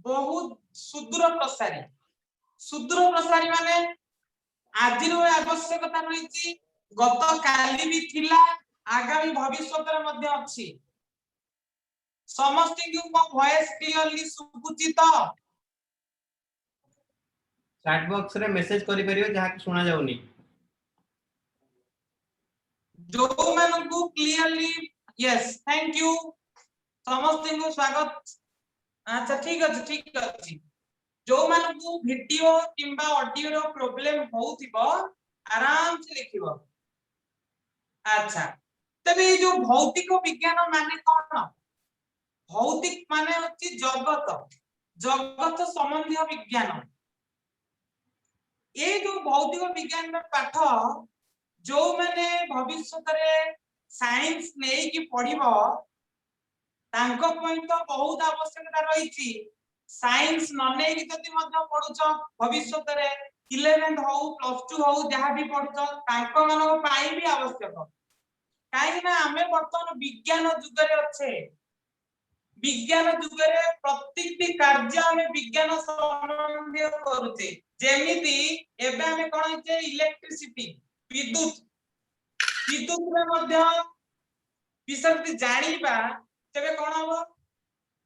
बहुत सुदूर प्रसारी माने आज आवश्यकता रही गत काली भी थिला आगामी भविष्य मध्ये अछि समस्त को वॉइस क्लियरली सुबुची तो चैट बॉक्स रे मेसेज करि परियो जहा सुना जाउनी जो मानन को क्लियरली यस थैंक यू समस्त को स्वागत अच्छा ठीक अछि जो मानन को वीडियो किंबा ऑडियो रो प्रॉब्लम होउथिबो आराम से लिखिबो अच्छा तबे जो भौतिक विज्ञान माने कोन भौतिक माने होची जगत संबंधी विज्ञान ये जो भौतिक विज्ञान पाठ जो माने भविष्य रे साइंस नहीं कि पढ़िबो तांको पॉइंट तो बहुत आवश्यकता रही छी साइंस न नहीं कि जति मध्य पढुछ भविष्य रे 11th हो +2 हो जहां भी पढुछ तांको मानको पाई भी आवश्यक काहे ना हमें वर्तमान विज्ञान युग रे अच्छे विज्ञान युग रे प्रत्येकटी कार्य हमें विज्ञान संबंधी करूचे जेमिति एबे हमें कोन होचे इलेक्ट्रिसिटी विद्युत रे मध्य विषय जानिबा तबे कोन हो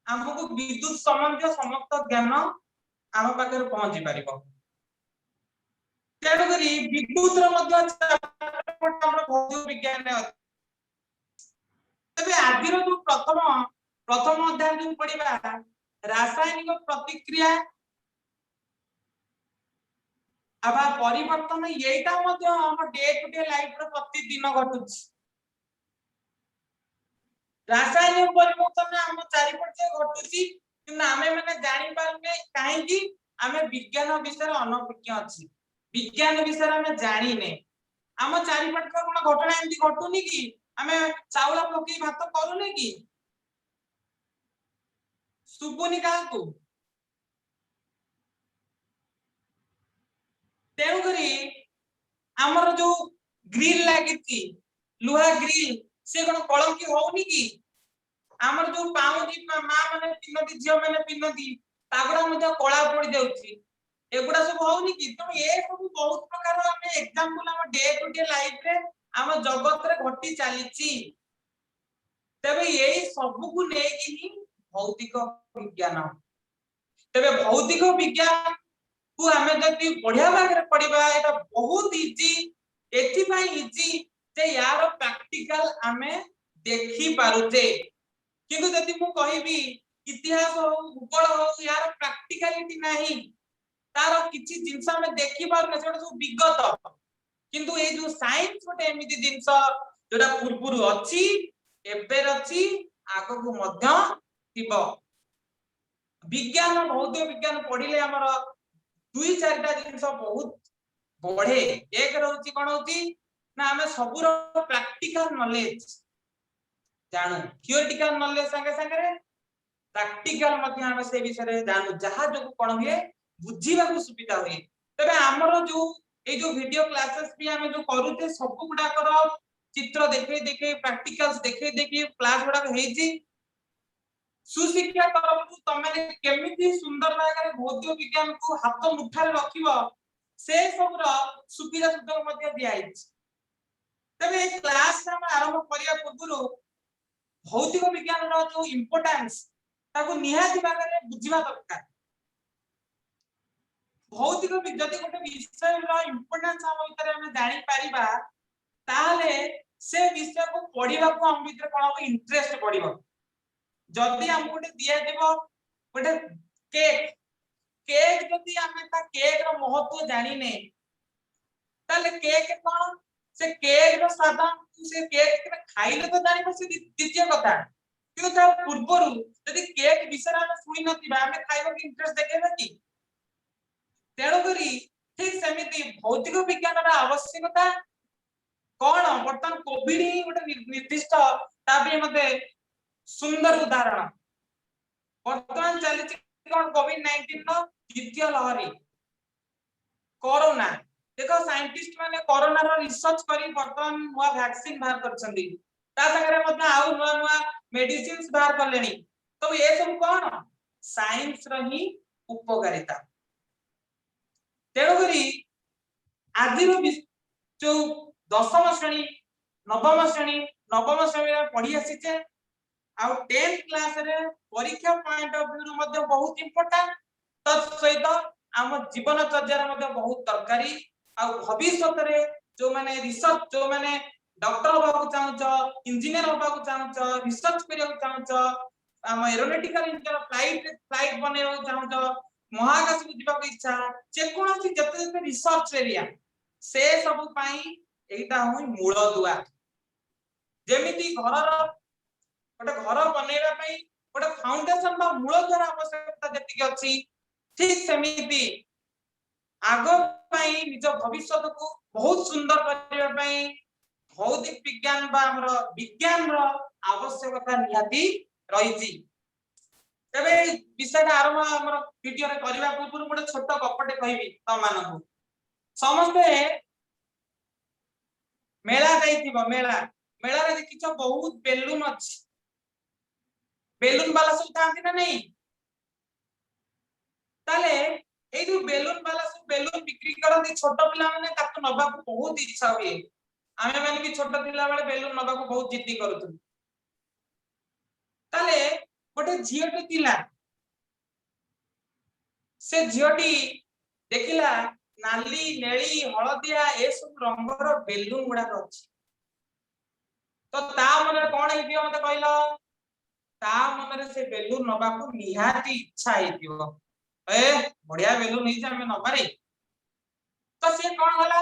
हमको विद्युत संबंधी समस्त ज्ञान आम पाखे पहुंची पारिबो तेणु करी विद्युत रे मध्य हमर भौतिक विज्ञान रे तबे आदिर जो प्रथम अध्याय जो पढिबा रासायनिक प्रतिक्रिया आबा परिवर्तन एटा मध्य हम डे टू डे लाइफ रो प्रति दिन घटुछ रासायनिक परिवर्तन हम चारि पटे घटुची कि हमें माने जानि पारने काहे कि हमें विज्ञान विषय अनभिज्ञ अछि विज्ञान विषय हमें जानि ने हम चारि पटे कोन घटना एंती घटुनी कि हमें चावल पकी भात करूने कि सुबुनी काकू तेणु करी हमर जो ग्रिल लागिती लुहा ग्रिल से कोन कलंकी होउनी कि हमर जो पाउजी मां माने पिनती झियो माने पिनती तागुडा मते कळा पड़ी जाउची एगुडा सब होउनी कि तो ए सब बहुत प्रकार हमें एग्जांपल हम डे टू डे लाइफ रे हम जगत रे घटी चालीची तबे यही सब को नेकी ही भौतिक विज्ञान तबे भौतिक विज्ञान को हमें जति बढ़िया भाग पढ़िबा एटा बहुत इजी एथि पई इजी जे यार प्रैक्टिकल हमें देखि पारुते किंतु जति मु कहिबी इतिहास हो भूगोल हो यार प्रैक्टिकलिटी नाही तार किछि जिंस हमें देखि पार न सेटा सब विगत किंतु ए जो साइंस गोटे एमिति जिंस जोटा पूर्वरु अछि एबे रछि आगो को मध्य थिबो विज्ञान भौतिक विज्ञान पढ़िले हमर दुई चारटा जिंस बहुत बढ़े एक रहउची कोन होची ना हमें सबुर प्रैक्टिकल नॉलेज जानू थियोरेटिकल नॉलेज संगे संगे रे प्रैक्टिकल मध्य हम से विषय रे जानू जहा जो कोन हुए बुझीबा को सुविधा हुए तबे हमर जो ए जो वीडियो क्लासेस भी हम जो करूते सब गुडा कर चित्र देखे देखे प्रैक्टिकल्स देखे देखे क्लास गुडा हेजी सुशिक्षा तरफ तमे केमिति सुंदर भागरे भौतिक विज्ञान को हाथ मुठारे रखिबो से सब सुविधा सुविधा मध्य दिया अछि तबे क्लास हम आरंभ करिया पूर्व भौतिक विज्ञान रो जो इंपोर्टेंस ताको निहाती भागरे बुझिबा दरकार भौतिक जदि गोटे विषय रो इंपोर्टेंस हम भीतर हम जानि परिबा ताले से विषय को पढिबा को हम भीतर कोन इंटरेस्ट पडिबो जदि हम गोटे दिया देबो गोटे केक केक जदि हमें ता केक रो महत्व जानि ने ताले केक कोन से केक रो साधा से केक खाइले तो जानि पर से द्वितीय कथा किंतु ता पूर्वरु यदि केक विषय हम सुनि नथिबा हमें खाइबा के इंटरेस्ट देखेबा कि तेणु करी ठीक सेमिति भौतिक विज्ञान रा आवश्यकता कोन वर्तमान कोविड ही गोटे निर्दिष्ट ताबे मते सुंदर उदाहरण वर्तमान चली कोन कोविड 19 नो द्वितीय लहरी कोरोना देखो साइंटिस्ट माने कोरोना रो रिसर्च करी वर्तमान नुवा वैक्सीन बाहर करछंदी ता संगे मते आउ नुवा नुवा मेडिसिन्स बाहर करलेनी तो ए सब कोन साइंस रही उपकारिता तेणु करी आज जो दशम श्रेणी नवम श्रेणी में पढ़ी आसीचे आउ 10th क्लास रे परीक्षा पॉइंट ऑफ व्यू मध्ये बहुत इंपोर्टेंट तत् सहित आम जीवन चर्या मध्ये बहुत दरकारी आउ भविष्य रे जो माने रिसर्च जो माने डॉक्टर होबा चाहूछ इंजीनियर होबा चाहूछ रिसर्च करिया चाहूछ आम एरोनॉटिकल इंजीनियर फ्लाइट बनेबा चाहूछ महाकाश को जीवा इच्छा जे कोनोसी जते जते रिसर्च एरिया से सब पाई एटा होई मूल दुआ जेमिति घरर गोटे घर बनेबा पई गोटे फाउंडेशन बा मूल द्वार आवश्यकता जति अछि ठीक सेमिति आगो पई निज भविष्य को बहुत सुंदर करबा पई भौतिक विज्ञान बा हमर विज्ञान रो आवश्यकता निहाती रहिछि तबे विषय आरंभ हमर वीडियो रे करबा पूर्व गोटे छोट गपटे कहबी त मानकु समस्ते मेला जाइथिबो मेला मेला रे देखिछ बहुत बेलून अछि बेलून वाला सब थांती ना नहीं ताले ए जो बेलून वाला सब बेलून बिक्री करती छोट पिला माने ताकू नबा को बहुत इच्छा हुए आमे माने भी छोट पिला वाले बेलून नबा को बहुत जिद्दी करथु ताले गोटे झियोटी थिला से झियोटी देखिला नाली नेली हळदिया ए सब रंगर बेलून गुडा अछि तो ता मने कोन हेतियो मते कहलो ता मन रे से बेलून नबा को निहाती इच्छा हेतियो ए बढ़िया बेलून नहीं जे हमें नबारे तो से कोन होला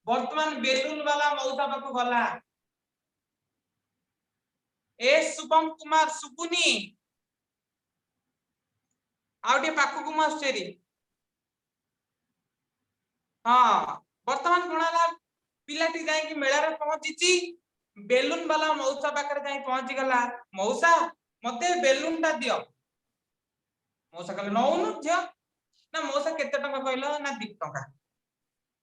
वर्तमान बेलून वाला मौसा बापू गला ए शुभम कुमार सुपुनी आउटे पाकु कुमार स्टेरी हां वर्तमान कोन होला पिलाटी जाय कि मेला रे पहुंचीची बेलून वाला मौसा पाकर जाय पहुंची गला मौसा मते बेलून ता दियो मौसा कहले नौनु झियो ना मौसा केते टका कहलो ना 2 टका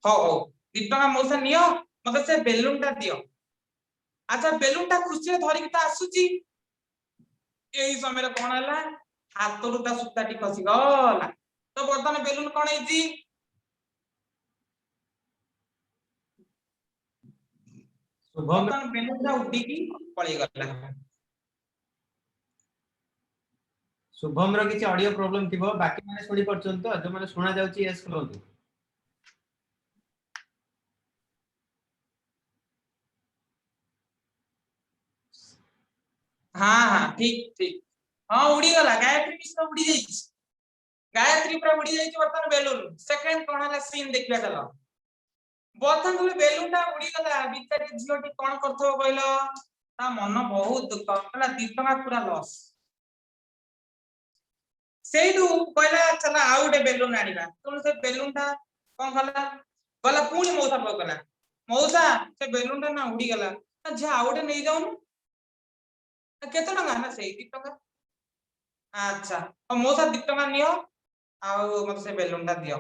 हो हो 2 टका मौसा नियो मते से बेलून ता दियो अच्छा बेलून ता खुशी रे धरि के आसुची एही समय रे कोन हला हातरु ता सुताटी खसी गला तो वर्तमान बेलून कोन हेजी शुभम वर्तमान बेलून ता उडी की पळी गला शुभम रो किछि ऑडियो प्रॉब्लम थिबो बाकी माने सुनि परछन तो जो माने सुना जाउची यस करंतु हां हां ठीक ठीक हां उडी गला गायत्री मिश्र उडी जाई गायत्री पूरा उडी जाई वर्तमान बेलून सेकंड कोन हला सीन देखिया चलो वर्तमान बेलून ता उडी गला बिचारी झियोटी कोन करथो कहलो ता मन बहुत दुख कहला 2 टका पूरा लॉस सेइदु कहला चला आउटे बेलून आनिबा तुम से बेलून ता कोन हला गला पुणी मौसा पकला मौसा से बेलून ता ना उडी गला जे आउटे नै जाउनु केते टका ना सेई 2 टका अच्छा मौसा 2 टका नियो आउ मते से बेलून ता दियो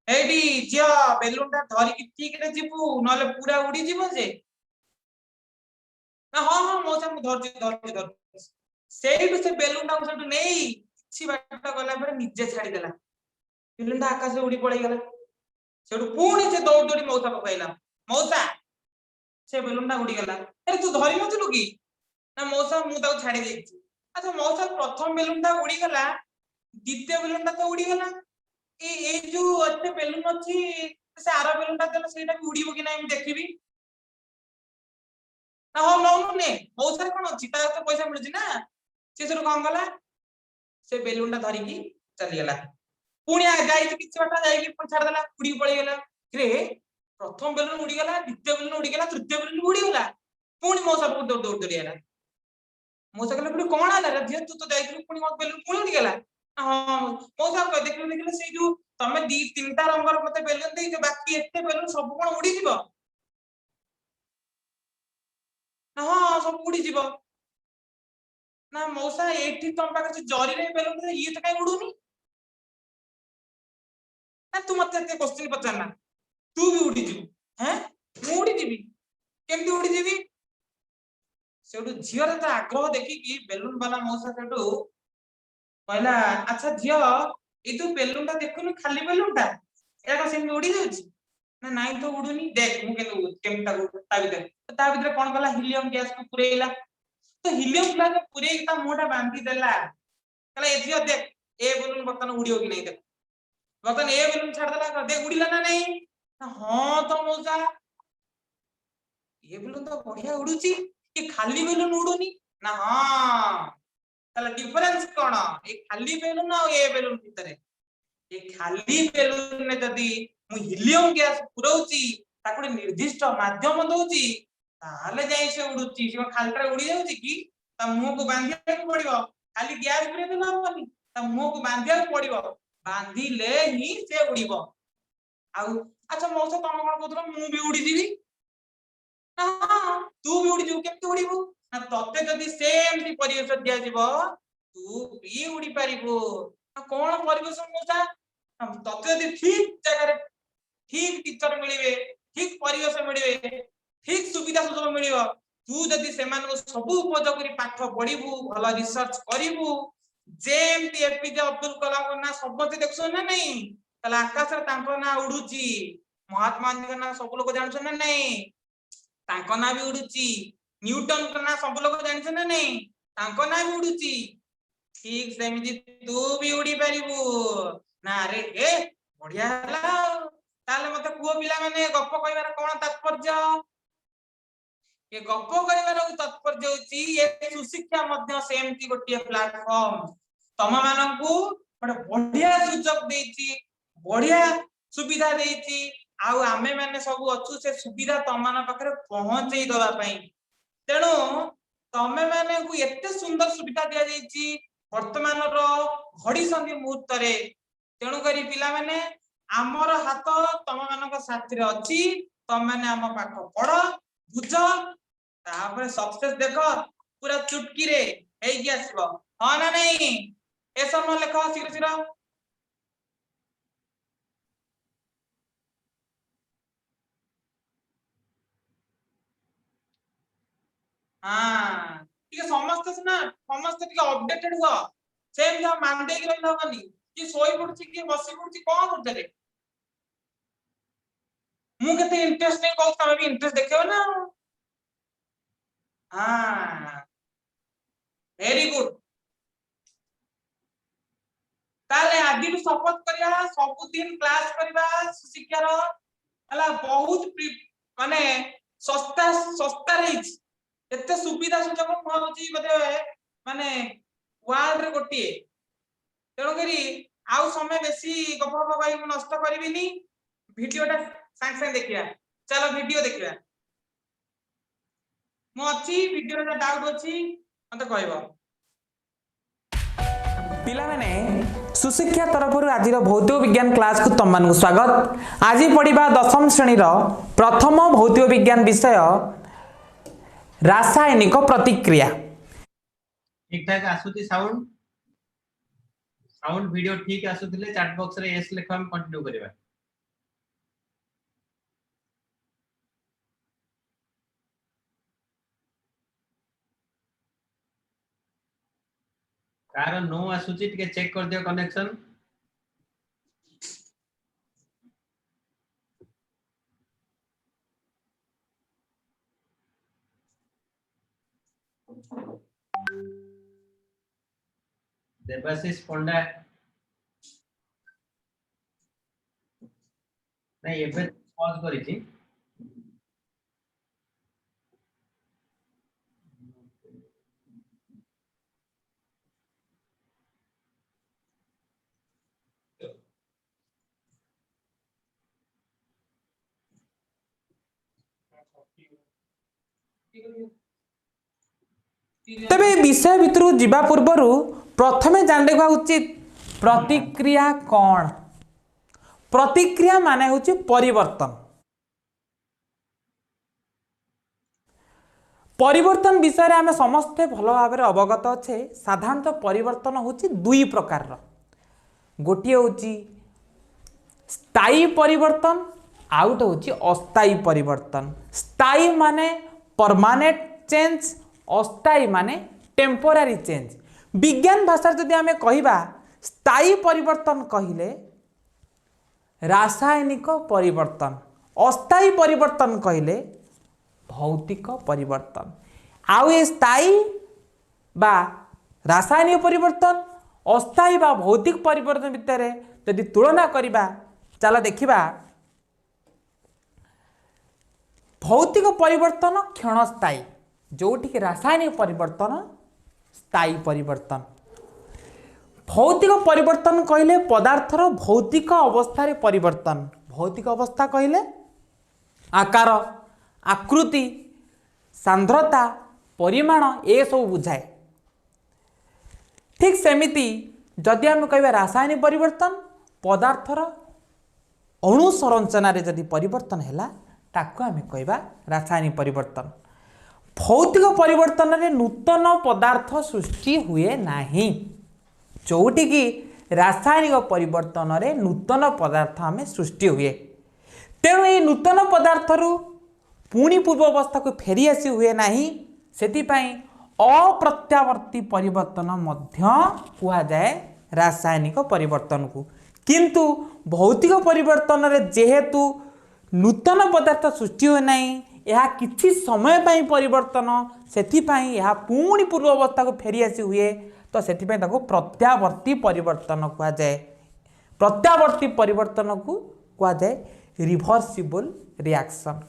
एडी जियो बेलून ता धरि कि ठीक रे जिबु नले पूरा उडी जिवो जे ना हां हां मौसा मु धर सेइदु से बेलून ता सेटु नेई छि बाट गला पर निजे छाडी देला बेलून ता आकाश उडी पळै गला सेटु पुणी से दौड़ दौड़ी मौसा पकाइला मौसा से बेलून ता उडी गला अरे तू धरि नथलु की ना मौसा मु ताऊ छाडी देछि अच्छा मौसा प्रथम बेलून ता उडी गला द्वितीय बेलून ता तो उडी गला ए जो अच्छे बेलून अछि से आरो बेलून ता देला सेटा भी उडीबो कि नै हम देखिबी ना हो नो ने मौसा कोन अछि ता तो पैसा मिलछि ना से सर कोन गला से बेलून ता धरि की चली गला पुणी आ जाई किछ बाटा जाई कि छाड़ देला उडी पळै गेला रे प्रथम बेलून उडी गला द्वितीय बेलून उडी गला तृतीय बेलून उडी गला पुणी मौसा को दौड़ दौड़ दौड़ी आला मौसा कहले पुणी कोन आला रे जे तू तो जाईथि पुणी मत बेलून पुणी उडी गला हां मौसा कह देखले से जो तमे 2-3टा रंगर मते बेलून देई जो बाकी एते बेलून सब कोन उडी जीवो हां सब उडी जीवो ना मौसा एठी तम पाके जरी रे बेलून दे ये त काई उडुनी ना तू मते ते क्वेश्चन पचारना तू भी उडी जीवु हैं मु उडी जीवी केमती उडी जीवी सेडु झियर त आग्रह देखि कि बेलून वाला मौसा सेडु कहला अच्छा झियो ए तू बेलुनटा देखुनु खाली बेलुनटा एटा को सेम उड़ी जाउची ना नाइ तो उडुनी देख मु केमता ता भीतर कोन कला हीलियम गैस को पुरेइला तो हीलियम गैस को पुरेइ ता मुंहटा बांधी देला कहला ए झियो देख ए बेलुन बर्तन उड़ियो कि नहीं देख बर्तन ए बेलुन छाड़ देला देख उड़िला ना नहीं हां तो मौसा ए बेलुन तो बढ़िया उडुची कि खाली बेलुन उडुनी ना हां तला डिफरेंस कोन ए खाली बेलुन और ए बेलुन भीतर ए खाली बेलुन ने जदी मु हीलियम गैस पुरौची ताको निर्दिष्ट माध्यम दउची ताले जाई से उडुची से खालटा उडी जाउची कि ता मुंह को बांधिया को पड़िबो खाली गैस पुरे देला हबनी ता मुंह को बांधिया को पड़िबो बांधिले ही से उडीबो आउ अच्छा मौसा तम कोन कहतरो मु भी उडी जीवी तू भी उड़ी जीव केमते उड़ीबू ना तते जदी सेम ती परिवेश दिया जीवो तू भी उड़ी पारिबू कोन परिवेश मौसा तते जदी ठीक जगह ठीक टीचर मिलिबे ठीक परिवेश मिलिबे ठीक सुविधा सुजोग मिलिबो तू जदी सेमान को सब उपयोग करी पाठ पढिबू भला रिसर्च करिबू जेम ती एपीजे अब्दुल कलाम को ना सबते देखसो ना नहीं तला आकाश रे तांको ना उडुची महात्मा गांधी का ना सब लोग जानछन ना नहीं तांको ना भी उडुची न्यूटन का ना सब लोग जानछन ना नहीं तांको ना भी उडुची ठीक सेमिति तू भी उडी पारिबू ना रे हे बढ़िया हला ताले मते पुओ पिला माने गप्प कहिबार कोन तात्पर्य ये गप्प कहिबार तात्पर्य होची ये सुशिक्षा मध्य सेमति गोटिए प्लेटफॉर्म तम माननकू बड़ बढ़िया सुजोग देची बढ़िया सुविधा देची आउ आमे माने सब अछु से सुविधा तमान पाखरे पहुंचई दवा पई तेणु तमे माने को एते सुंदर सुविधा दिया जाईची वर्तमान रो घड़ी संधि मुहूर्त रे तेणु करी पिला माने आमर हाथ तम मानक साथी रे अछि तम माने आम पाख पढ बुझ तापर सक्सेस देखो पूरा चुटकी रे हेई कि आसीबो हां ना नहीं ए सब न लेखो शीघ्र शीघ्र हां ठीक है समस्त ठीक अपडेटेड हुआ सेम जो मानदे कि रहला हबनी कि सोई पड़ची कि बसी पड़ची कोन करते रे मु केते इंटरेस्ट नहीं कहू तमे भी इंटरेस्ट देखियो ना हां वेरी गुड ताले आदि शपथ करिया सब दिन क्लास करिबा शिक्षा रो हला बहुत माने सस्ता सस्ता रही एते सुविधा सुजोग होची बदे माने वर्ल्ड रे गोटिए तेणु करी आउ समय बेसी गप भाई मु नष्ट करिबिनी वीडियोटा सांग सांग देखिया चलो वीडियो देखिया मु अछि वीडियो रे डाउट अछि मते कहबो पिला माने सुशिक्षा तरफ आज भौतिक विज्ञान क्लास को तुम मान स्वागत आज पढ़ा दशम श्रेणी प्रथम भौतिक विज्ञान विषय रासायनिक प्रतिक्रिया ठीक ठाक आसुती साउंड साउंड वीडियो ठीक आसुतिले चैट बॉक्स रे यस लिखो हम कंटिन्यू करबा कार नो आसुची टिके चेक कर दियो कनेक्शन देवाशीष पंडा नहीं एबे पॉज करी छी तबे विषय भितर जीवा पूर्वर प्रथमे जान लेखा उचित प्रतिक्रिया कौन प्रतिक्रिया माने होची परिवर्तन परिवर्तन विषय आम समस्ते भल भाव अवगत अच्छे साधारणतः परिवर्तन होची दुई प्रकार गोटे होची स्थायी परिवर्तन आउट होची अस्थायी परिवर्तन स्थायी माने परमानेंट चेंज अस्थायी माने टेम्पोरारी चेंज विज्ञान भाषा जदि आम कहवा स्थायी परिवर्तन कहले रासायनिक परिवर्तन, अस्थायी परिवर्तन कहले भौतिक परिवर्तन। आउ ये स्थायी बा रासायनिक परिवर्तन अस्थायी बा भौतिक परिवर्तन भितर यदि तुलना करवा चल देखा भौतिक परिवर्तन क्षणस्थायी जोटिक रासायनिक परिवर्तन स्थायी परिवर्तन। भौतिक परिवर्तन कहले पदार्थर भौतिक अवस्था परिवर्तन। भौतिक अवस्था कहले आकार आकृति सांद्रता परिमाण ए सब बुझाए। ठीक सेमिति जदि आम कह रासायनिक परिवर्तन पदार्थर अणु संरचना जदि परिवर्तन है ताकू आम कह रासायनिक परिवर्तन। भौतिक परिवर्तन रे नूतन पदार्थ सृष्टि हुए नहीं, जोटि की रासायनिक परिवर्तन रे नूतन पदार्थ आम सृष्टि हुए। तेणु ये नूतन पदार्थ रु पुणी पूर्व अवस्था को फेरी आसी हुए नहीं, सेतिपाई अप्रत्यावर्ती परिवर्तन मध्य कुआ जाए रासायनिक परिवर्तन को। किंतु भौतिक परिवर्तन रे जेहेतु नूतन पदार्थ सृष्टि हुए नहीं, यह किछि समय पाई परिवर्तन, सेतिपाई यह पुणी पूर्व अवस्था को फेरी आसी हुए, तो सेतिपाई ताको प्रत्यावर्ती परिवर्तन कुआ जाए। प्रत्यावर्ती परिवर्तन को कुआ जाए रिभर्सिबल रिएक्शन,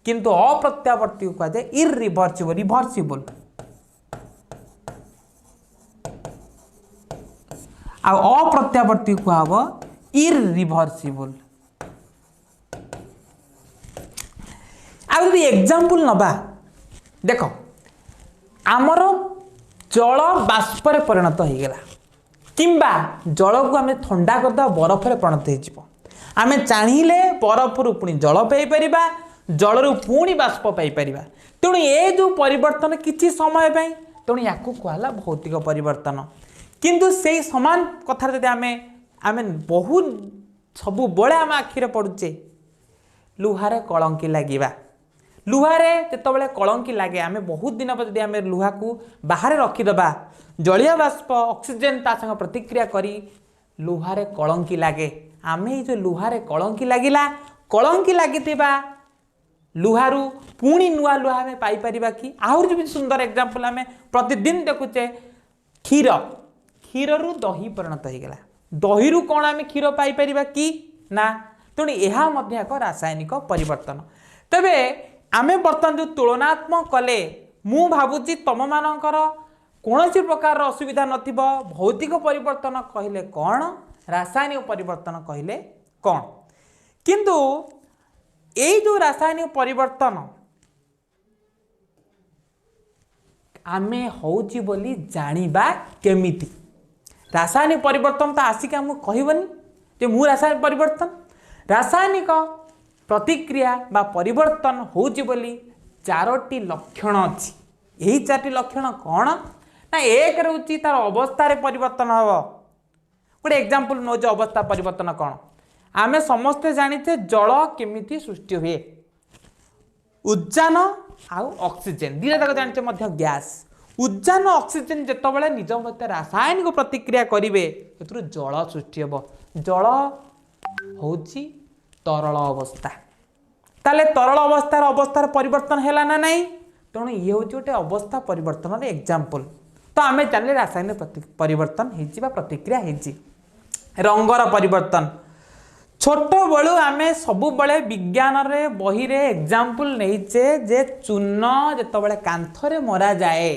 किंतु अप्रत्यावर्ती को कुआ जाए इरिभर्सिबल रिभर्सिबल। आ अप्रत्यावर्ती को हबो इरिभर्सिबल। आउ एग्जांपल नबा देख आमर जल बाष्प परिणत हो गला किंबा जल को आम ठंडा करदा बरफ रे परिणत हो। आम चाहिए बरफ रु पुणी जल पाई जल रु पुणी बाष्प पाई। तेणु ये जो परिवर्तन किसी समय पाई, तेणु या कहला भौतिक परिवर्तन। किंतु से समान कथार जब आम बहुत सब बड़े आम आखिरे पड़ुचे लुहारे कलंकी लगे। लुहारे जिते कलंकी लगे आम बहुत दिन जब आम लुहा को बाहर रखीदबा जलिया बाष्प ऑक्सीजन ता संग प्रतिक्रिया करी लुहारे कलंकी लगे। आम जो लुहारे कलंकी लगिला कलंकी लगिथिबा लुहारू पुणी नुआ लुहा आम पाइपर कि। आहरी भी सुंदर एग्जांपल आम प्रतिदिन देखुचे क्षीर क्षीर रु दही परिणत हो गला। दही रु कौन आम क्षीर पाइपर कि ना। तेणु यह एक रासायनिक परिवर्तन। तेबे आमे बर्तमान जो तुलनात्मक कले मु भावुची तम मानकर कौन प्रकार असुविधा नथिबो। भौतिक परिवर्तन कहले कौन, रासायनिक परिवर्तन कहले कौन। किंतु ये जो रासायनिक परिवर्तन आमे होउची बोली जानिबा केमिति। रासायनिक परिवर्तन तो आसिक आमको कहबनी जे मु रासायनिक परिवर्तन। रासायनिक प्रतिक्रिया बा परिवर्तन होउची बोली चारोटी लक्षण अछि। यही चारोटी लक्षण कौन ना, एक रहउची तार अवस्था रे परिवर्तन हबो। गोटे एग्जांपल नो जो अवस्था परिवर्तन कौन आमे समस्ते जानिथे जल केमिति सृष्टि हुए। उद्जान आउ ऑक्सीजन दिने तक जानिथे मध्य गैस। उद्जान ऑक्सीजन जेतबेले निज मते रासायनिक प्रतिक्रिया करिवे एतरु जल सृष्टि हेबो। जल होउची तरल अवस्था। ताले तरल अवस्थार परिवर्तन हैला ना नहीं। तेणु ये हूँ गोटे अवस्था परिवर्तन एग्जांपल। तो आम जाने रासायनिक परिवर्तन हो प्रतिक्रिया हो। रंगर परिवर्तन छोट बलू आम सब बड़े विज्ञान रे बही रे एग्जांपल नहींचे जे चून जिते कांथरे मरा जाए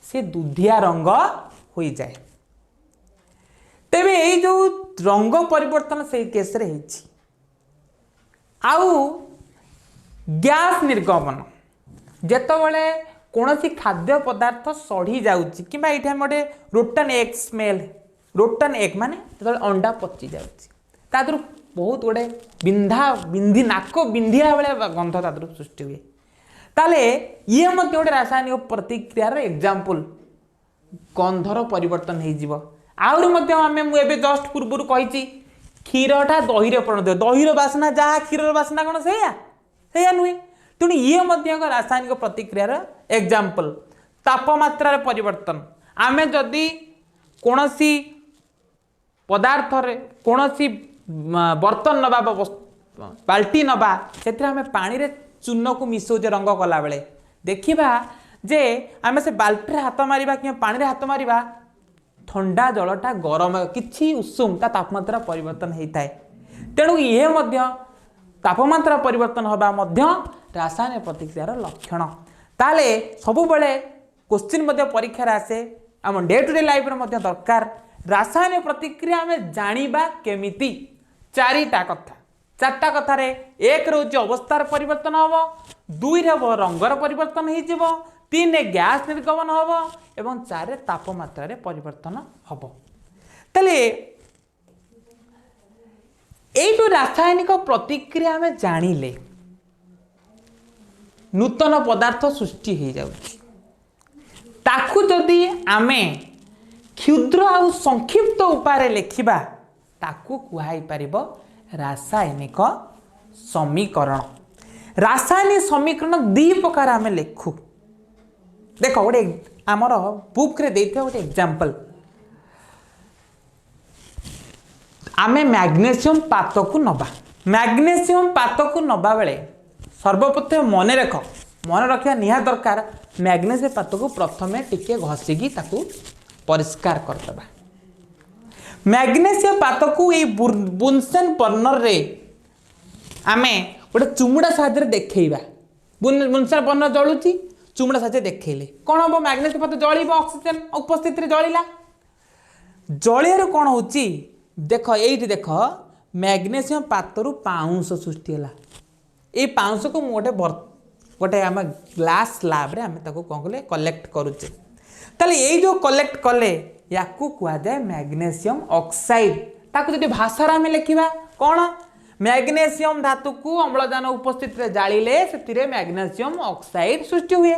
से दुधिया रंग हो जाए। तेबे ये जो रंग परिवर्तन से केस रे होइछि। आउ गैस निर्गमन जेतबेले कौनसी खाद्य पदार्थ सढ़ी जाउछि किंबा एठी हम गोटे rotten egg smell. Rotten egg माने जेतबेले अंडा पचि जाउछि तादरु बहुत गोटे बिंधी नाक बिंधिया बेले गंध तादरु सृष्टि हुए। ताले ये मध्य गोटे रासायनिक प्रतिक्रियार एग्जांपल गंधर परिवर्तन हो जिवो। आउरी मध्य आमे मु एबे जस्ट पूर्वरु कहिछि क्षीरटा दही परिणत हो। दही बासना जहाँ क्षीर बासना कौन से नुहे। तेणु ये मध्य रासायनिक प्रतिक्रियार एग्जांपल। तापमात्रा परिवर्तन आमे जदि कोनोसी पदार्थ रे कोनोसी बर्तन नबा बाल्टी नबा से आमे पानी रे चून को मिसौजे रंग कला बेले देखिबा जे आमे से बाल्टी रे हाथ मारिबा कि पानी रे हाथ मारिबा ठंडा जलटा गरम किछि उषुम ता तापमात्रा परिवर्तन होता है तेणु ये मध्य तापमात्रा परिवर्तन होबा मध्य रासायनिक प्रतिक्रियार लक्षण ताले सबु बेले क्वेश्चन मध्य परीक्षा रे आसे आम डे टू डे लाइफ रे मध्य दरकार रासायनिक प्रतिक्रिया हमें जानिबा केमिति चारिटा कथा चारटा कथा रे एक रोज अवस्थार परिवर्तन हबो दुई रे रंगर परिवर्तन हो जिवो तीन रे गैस निर्गमन हबो एवं चार रे तापमात्रा रे परिवर्तन हबो तले एई जो रासायनिक प्रतिक्रिया हमें जानिले नूतन पदार्थ सृष्टि हो जाउछि ताकू जदि आमे क्षुद्र आ संक्षिप्त उपाय लिखिबा ताकू कुहाई पारिबो रासायनिक समीकरण रासायनिक समीकरण दी प्रकार आमे लिखु देख गोटे आमर बुक रे देइथे गोटे एग्जांपल आमे मैग्नीशियम पात को नबा मैग्नीशियम पात को नबा बेले सर्वप्रथम मन रखा निहा दरकार मैग्नीशियम पात को प्रथमे टिके घसीकी ताकू परिष्कार करदबा मैग्नीशियम पात को ये बुनसेन बर्नर रे आमे गोटे चुमुड़ा साहाय्य देखा बुनसेन बर्नर जलुची चुमुड़ा साहाय्य देखले कौन हम मैग्नीशियम पात जल ऑक्सीजन उपस्थित जलिला जलियार कौन हो देख ये देख मैग्नीशियम पातरु पाउंस सृष्टि है ये पाउंस को गोटे गोटे आम ग्लास स्लैब रे आम कौन कले कलेक्ट करुचे ताले ये जो कलेक्ट कले या कह जाए मैग्नीशियम ऑक्साइड ताकू जब भाषा आम लिखा कौन मैग्नीशियम धातु को अम्लजान उपस्थित जालिले से मैग्नीशियम ऑक्साइड सृष्टि हुए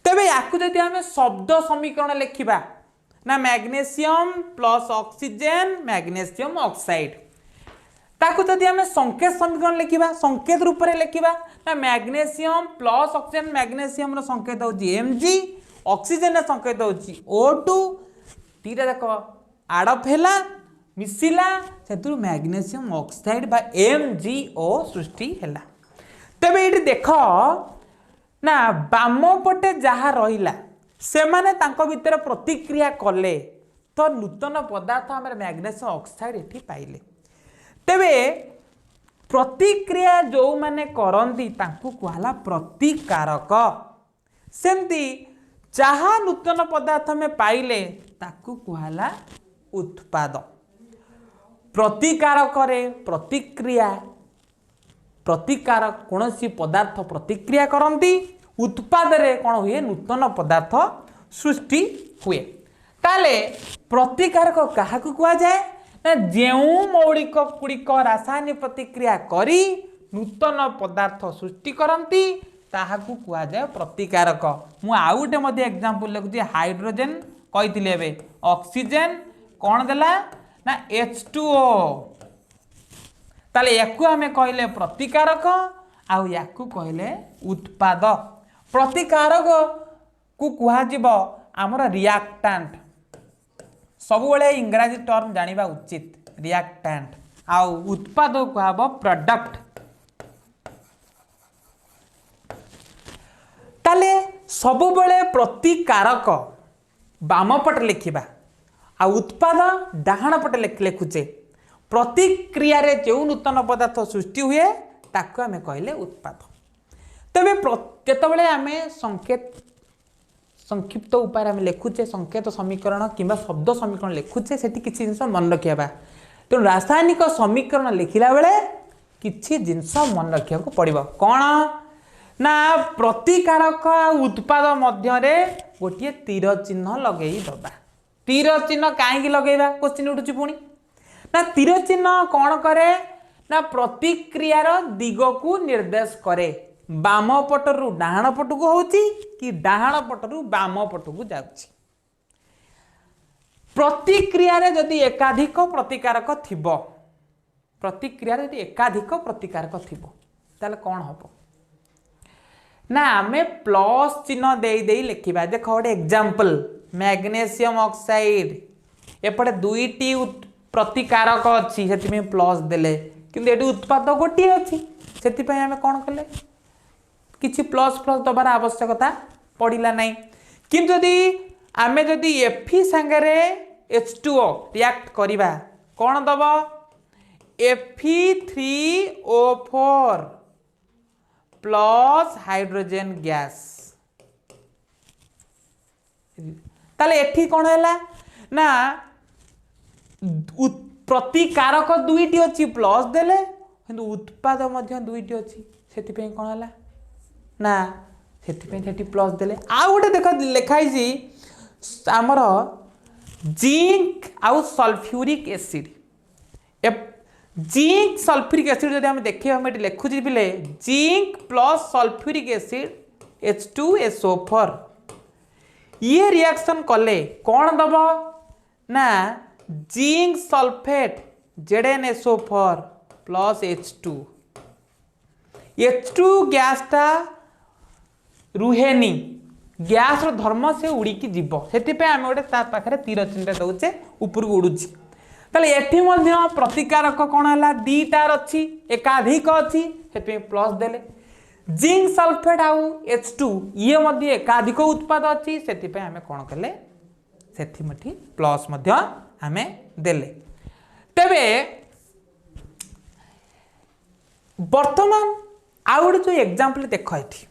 तेबे याकू जदि आम शब्द समीकरण लिखा ना magnesium plus oxygen magnesium oxide ताकू जदि आम संकेत समीकरण लिखा संकेत रूप में लिखा ना मैग्नीशियम प्लस ऑक्सीजन मैग्नीशियम संकेत हूँ Mg ऑक्सीजन संकेत हूँ O2 तीटा देख आडप है मिसिला से मैग्नीशियम ऑक्साइड बा MgO सृष्टि है तेबे ये देख ना बाम पटे जहाँ रहा से माने तांको भितर प्रतिक्रिया कले तो नूतन पदार्थ आम मैग्नीशियम ऑक्साइड ये पाइले तेबे प्रतिक्रिया जो माने करंती तांको कहला प्रतिकारक सेमती जहाँ नूतन पदार्थ में पाइले ताकू कहला उत्पाद प्रतिकारक रे प्रतिक्रिया प्रतिकारक कौन सी पदार्थ प्रतिक्रिया करंती उत्पाद रे कौन हुए नूतन पदार्थ सृष्टि हुए ताले प्रतिकारक क्या कह जाए ना जो मौलिक गुड़िक रासायनिक प्रतिक्रिया करी नूतन पदार्थ सृष्टि करती ताहाकू कह जाए प्रतिकारक मु आउ गोटे एग्जांपल लिखुची हाइड्रोजन कही ऑक्सीजन कौन देला ना H2O ताले याकू आमे कहले प्रतिकारक आउ याकू कहले उत्पाद प्रतिकारक को कह आमर रिएक्टेंट सब बेले इंग्राजी टर्म जानिबा उचित रिएक्टेंट आउ उत्पाद को कहब प्रोडक्ट ताले सब बेले प्रतिकारक बाम पटे लिखिबा आ उत्पाद डाहाण पटे लिखुचे प्रतिक्रिया रे जो नूतन पदार्थ सृष्टि हुए ताको आमे कहले उत्पाद तबे जेतेबेले आमे संकेत संक्षिप्त उपाय आमे लिखुचे संकेत समीकरण किंबा शब्द समीकरण लिखुचे सेठी किछि जिंस मन रखिबा तो रासायनिक समीकरण लिखिला बेले किछि जिंस मन रखिया को पड़िबो कोन ना प्रतिकारक उत्पाद मध्य रे गोटे तीर चिन्ह लगेई दबा तीर चिन्ह काहे लगेबा क्वेश्चन उठुची पुणी ना तीर चिन्ह कौन करे ना प्रतिक्रियार दिग को निर्देश करे बाम पटरु डाहाण पटकू होची कि डाहाण पटरु बाम पटकू जाउची प्रतिक्रिया रे जदि एकाधिक प्रतिकारक थिबो प्रतिक्रिया रे जदि एकाधिक प्रतिकारक थिबो ताले कोन हबो ना आमे प्लस चिन्ह दे दे लिखिबा देख गोटे एग्जांपल मैग्नीशियम ऑक्साइड एपटे दुईटी प्रतिकारक अच्छी से प्लस देले किंतु एटी उत्पाद गोटे अच्छी से आम कौन कले किसी प्लस प्लस दबार आवश्यकता पड़िला नहीं किंतु यदि आमे जदि एफी सांगरे H2O रिएक्ट करिबा कौन दब Fe3O4 प्लस हाइड्रोजन गैस ताले एठी कौन है ना प्रतिकारक दुईटी अच्छी प्लस देले किंतु उत्पाद मध्य दुईटी अच्छी से कौन है ना से प्लस देले आ गोटे देख लिखाई आमर जिंक आउ sulphuric acid zinc sulphuric acid जब आम देखिए हम लिखुची पिले zinc plus sulphuric acid H2SO4 ये रिएक्शन कले कौन दब ना zinc sulphate ZnSO4 plus H2 gas टा रुहेनी गैस धर्म से उड़ीकी जीव से आम गोटे पाखे तीर चिन्ह दौचे ऊपर उड़ूची ताले एठी मध्य प्रतिकारक कौन है दीटार अच्छी एकाधिक अच्छी से प्लस देले जिंक सल्फेट आउ H2 ये मध्य एकाधिक उत्पाद अच्छी से आम कौन कले से प्लस मध्य आमे देले तेबे वर्तमान आउ गोटे जो एग्जांपल देख ये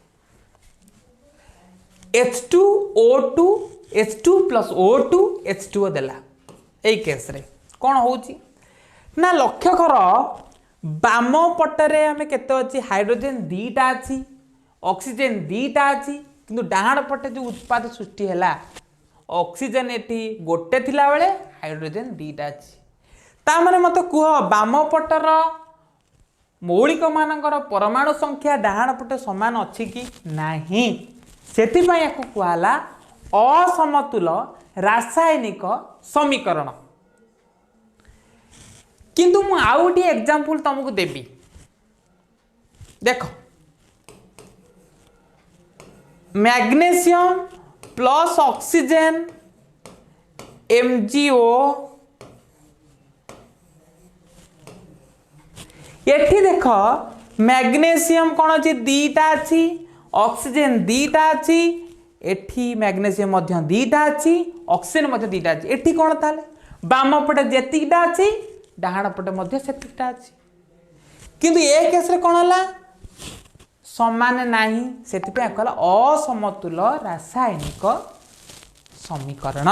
H2O2 H2 plus O2 H2O देला यही केस रे कौन होची ना लक्ष्य कर बाम पटरे आम केते अच्छी हाइड्रोजन दीटा अच्छी ऑक्सीजन दीटा अच्छी किंतु डाहाण पटे जो उत्पाद सृष्टि है ऑक्सीजन एटी गोटे थिला बेले हाइड्रोजन दीटा अच्छी ता माने मत कुह बाम पटर मौलिक मानकर परमाणु संख्या डाहाण पटे समान अच्छी कि नहीं सेतिपय याको कुहाला असमतुल रासायनिक समीकरण किंतु मु आउ गोटे एग्जांपल तुमको देबी देख मैग्नीशियम प्लस ऑक्सीजन MgO एठी देख मैग्नीशियम कौन अच्छी दीटा अच्छी ऑक्सीजन दीटा अच्छी एठी मैग्नीशियम मध्य दीटा अच्छी ऑक्सीजन मध्य दीटा अच्छी एठी कौन ताले बाम पटे जेतिकटा अच्छी डाहाण पटे मध्य सेतिकटा अच्छी किंतु ए केस रे कौन हला समान नहीं सेतिपे कहला असमतुल रासायनिक समीकरण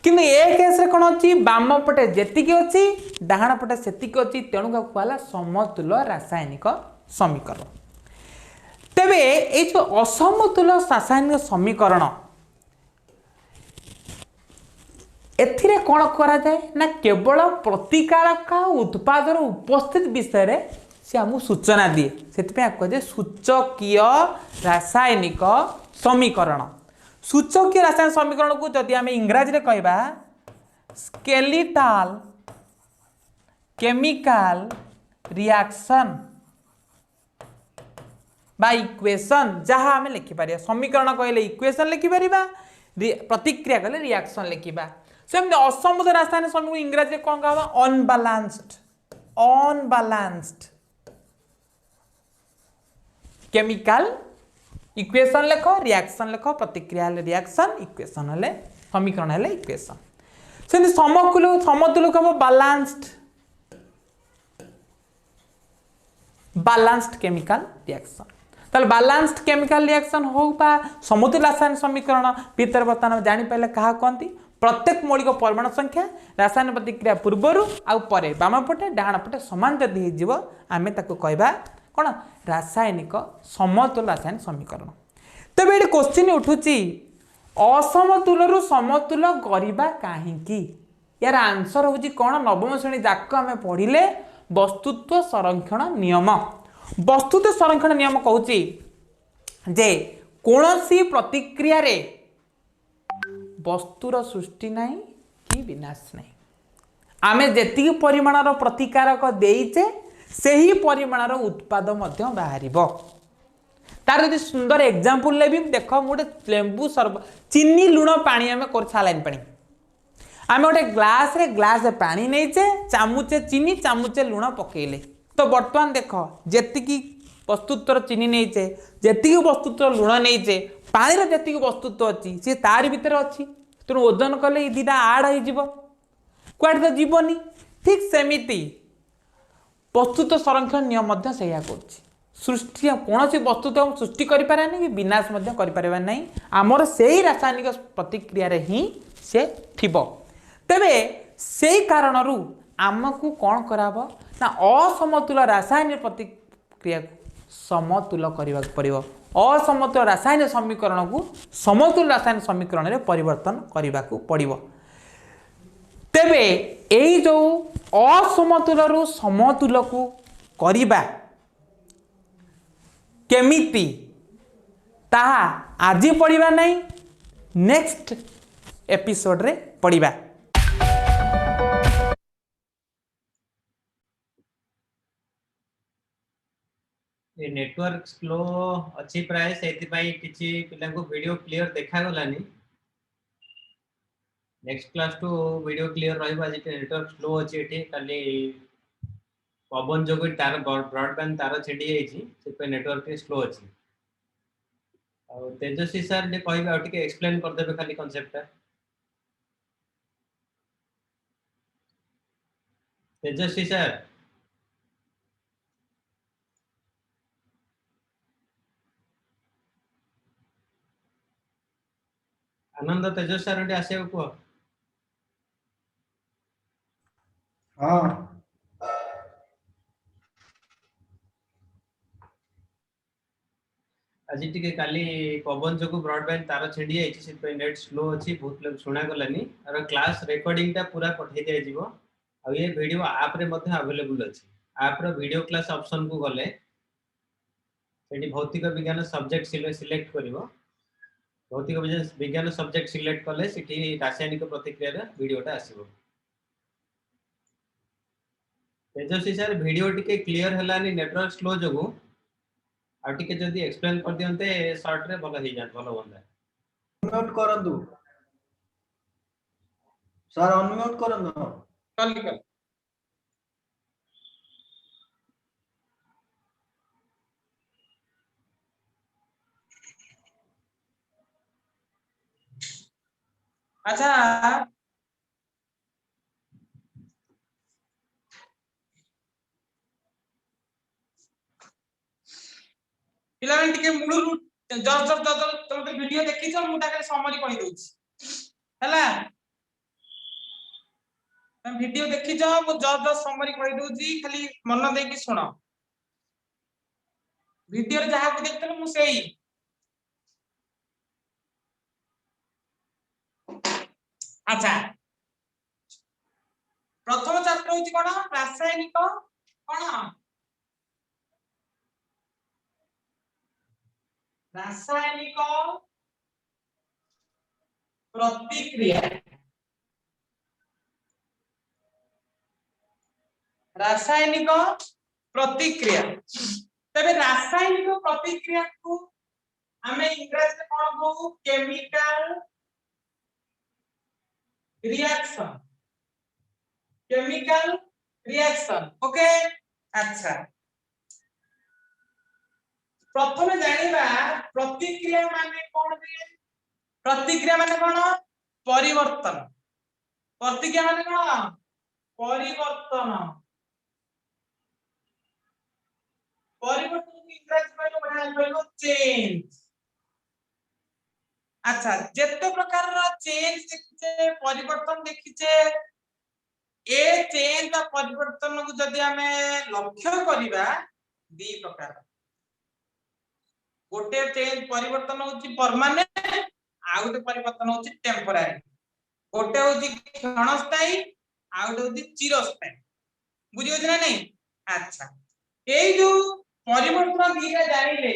किंतु ए केस रे कौन अच्छी बाम पटे जेतिकी अच्छी डाहाण पटे सेतिकी अच्छी तेणु का कहला समतुल रासायनिक समीकरण तेबे ये जो असमतुल रासायनिक समीकरण एथिरे कौन करा जाए ना केवल प्रतिकारक उत्पादर उपस्थित विषय रे से आमु सूचना दिए से कहे सूचकीय रासायनिक समीकरण सूचकीय रासायनिक समीकरण को जदि आम इंग्राजी रे कहबा skeletal chemical reaction by equation जहाँ आम लिखिपर समीकरण कहले इक्वेशन लिखिपर प्रतिक्रिया कहले रिएक्शन लिखा सेमती असमतुल रासायनिक समीकरण इंग्राजी कौन कह अनबालांस्ड केमिकल इक्वेशन लिख रिएक्शन लिख प्रतिक्रिया रिएक्शन इक्वेशन हेले समीकरण हेले इक्वेशन सेमती समतुल कह बालांस्ड केमिकल रिएक्शन ताल बालांस्ड केमिकल रिएक्शन हो बा समतुल रासायनिक समीकरण भीतर बर्तमान जानी पाइले कहा कहती प्रत्येक मौलिक परमाणु संख्या रासायनिक प्रतिक्रिया पूर्वर आउ परे बाम पटे डाहाण पटे समान जदि हो आम ताको कहबा कौन रासायनिक समतुल रासायनिक समीकरण तेबे ये क्वेश्चन उठुची असमतुल समतुल करवा कहीं यार आंसर हूँ कौन नवम श्रेणी जाक आम पढ़िले वस्तुत्व संरक्षण नियम वस्तुत्व संरक्षण नियम कहूँ जे कौनसी प्रतिक्रिया रे वस्तुर सृष्टि नहीं कि विनाश नहीं आमे जेति परिमाणर प्रतिकारक देइचे सेही परिमाणर उत्पाद मध्य बाहरिबो तार यदि सुंदर एग्जांपल लेबी देख गोटे लेंबू सरबत चीनी लुण पानी आम कर सालाइन पानी आम गोटे ग्लास पानी नहींचे चामुचे चीनी चामुचे लुण पकेले तो बर्तमान देख जी प्रस्तुतर चीनी नहींचे जी प्रस्तुतर लुण नहींचे पानी जी प्रस्तुत अच्छी सी तार भितर अच्छी तेणु ओजन कले ये दुटा आड हो कुआडे तो जीवनी ठीक सेमिति प्रस्तुत संरक्षण नियम से सृष्टि कौन सी वस्तु तो हम सृष्टि करें कि विनाश कर नहीं आमर से ही रासायनिक प्रतिक्रिया ही से थिबो तेबे से कारण आमको कौन कराब ना असमतुल रासायनिक प्रतिक्रिया को समतुल करने पड़ो असमतुल रासायनिक समीकरण को समतुल रासायनिक समीकरण में परिवर्तन करने को पड़ो तेबे यही जो असमतुल रु समतुल को करिबा केमिति ताहा आज पढ़िबा नहीं नेक्स्ट एपिसोड रे पढ़िबा। ये नेटवर्क स्लो अच्छी प्राय से किसी पिला को वीडियो क्लियर देखा गलानी नेक्स्ट क्लास टू वीडियो क्लियर रहिबा जे नेटवर्क स्लो अछि एठी खाली पवन जो तार ब्रॉडबैंड तार छेड़ी जाइछि से नेटवर्क स्लो अछि और तेजस्वी सर ने कहबे आ टिके एक्सप्लेन कर देबे खाली कांसेप्ट तेजस्वी सर आनंद तेजस्वी सर ने आसे को हाँ आज टिके काली पवन जो ब्रॉडबैंड तार छेड़ी जाइछि से नेट स्लो अछि बहुत लोग सुना गलानी और क्लास रिकॉर्डिंग ता पूरा पठै दिया जिवो और ये वीडियो ऐप रे मध्ये अवेलेबल अछि ऐप रो वीडियो क्लास ऑप्शन को गले सेठी भौतिक विज्ञान सब्जेक्ट सिलेक्ट करिवो भौतिक विज्ञान सब्जेक्ट सिलेक्ट कले सेठी रासायनिक प्रतिक्रिया रे वीडियोटा आसीबो तेजस्वी सर वीडियो टिके क्लियर हलानी नेटवर्क स्लो जगो आ टिके जदी एक्सप्लेन कर दियंते शॉर्ट रे भलो ही जात भलो बंदा अनम्यूट करंतु सर अनम्यूट करंतु कल अच्छा पिलाने टिके मूलरू तुम वीडियो देखी छ मुटा के समरी कहि दोछि हैला तुम वीडियो देखी छ मु जस्ट समरी कहि दोछि खाली मन दे कि सुनो वीडियो रे जहा को देखतल मु सेही अच्छा प्रथम चैप्टर होछि कोन रासायनिक कोन रासायनिक प्रतिक्रिया रासायनिक प्रतिक्रिया तबे रासायनिक प्रतिक्रिया को हमें इंग्लिश में कोन कहू केमिकल रिएक्शन ओके अच्छा प्रथम जानिबा प्रतिक्रिया माने कोन प्रतिक्रिया माने कोन परिवर्तन प्रतिक्रिया माने कोन परिवर्तन परिवर्तन की इंग्लिश में बना कहलो चेंज अच्छा जेते प्रकार रा चेंज देखिचे परिवर्तन देखिचे ए चेंज बा परिवर्तन को जदी हमें लक्ष्य करिबा दी प्रकार गोटे चेंज परिवर्तन होची परमानेंट आ गोटे परिवर्तन होची टेम्पररी गोटे होची क्षणस्थायी आ गोटे होची चिरस्थायी बुझियो ना नहीं अच्छा एई जो परिवर्तन दीटा जानिले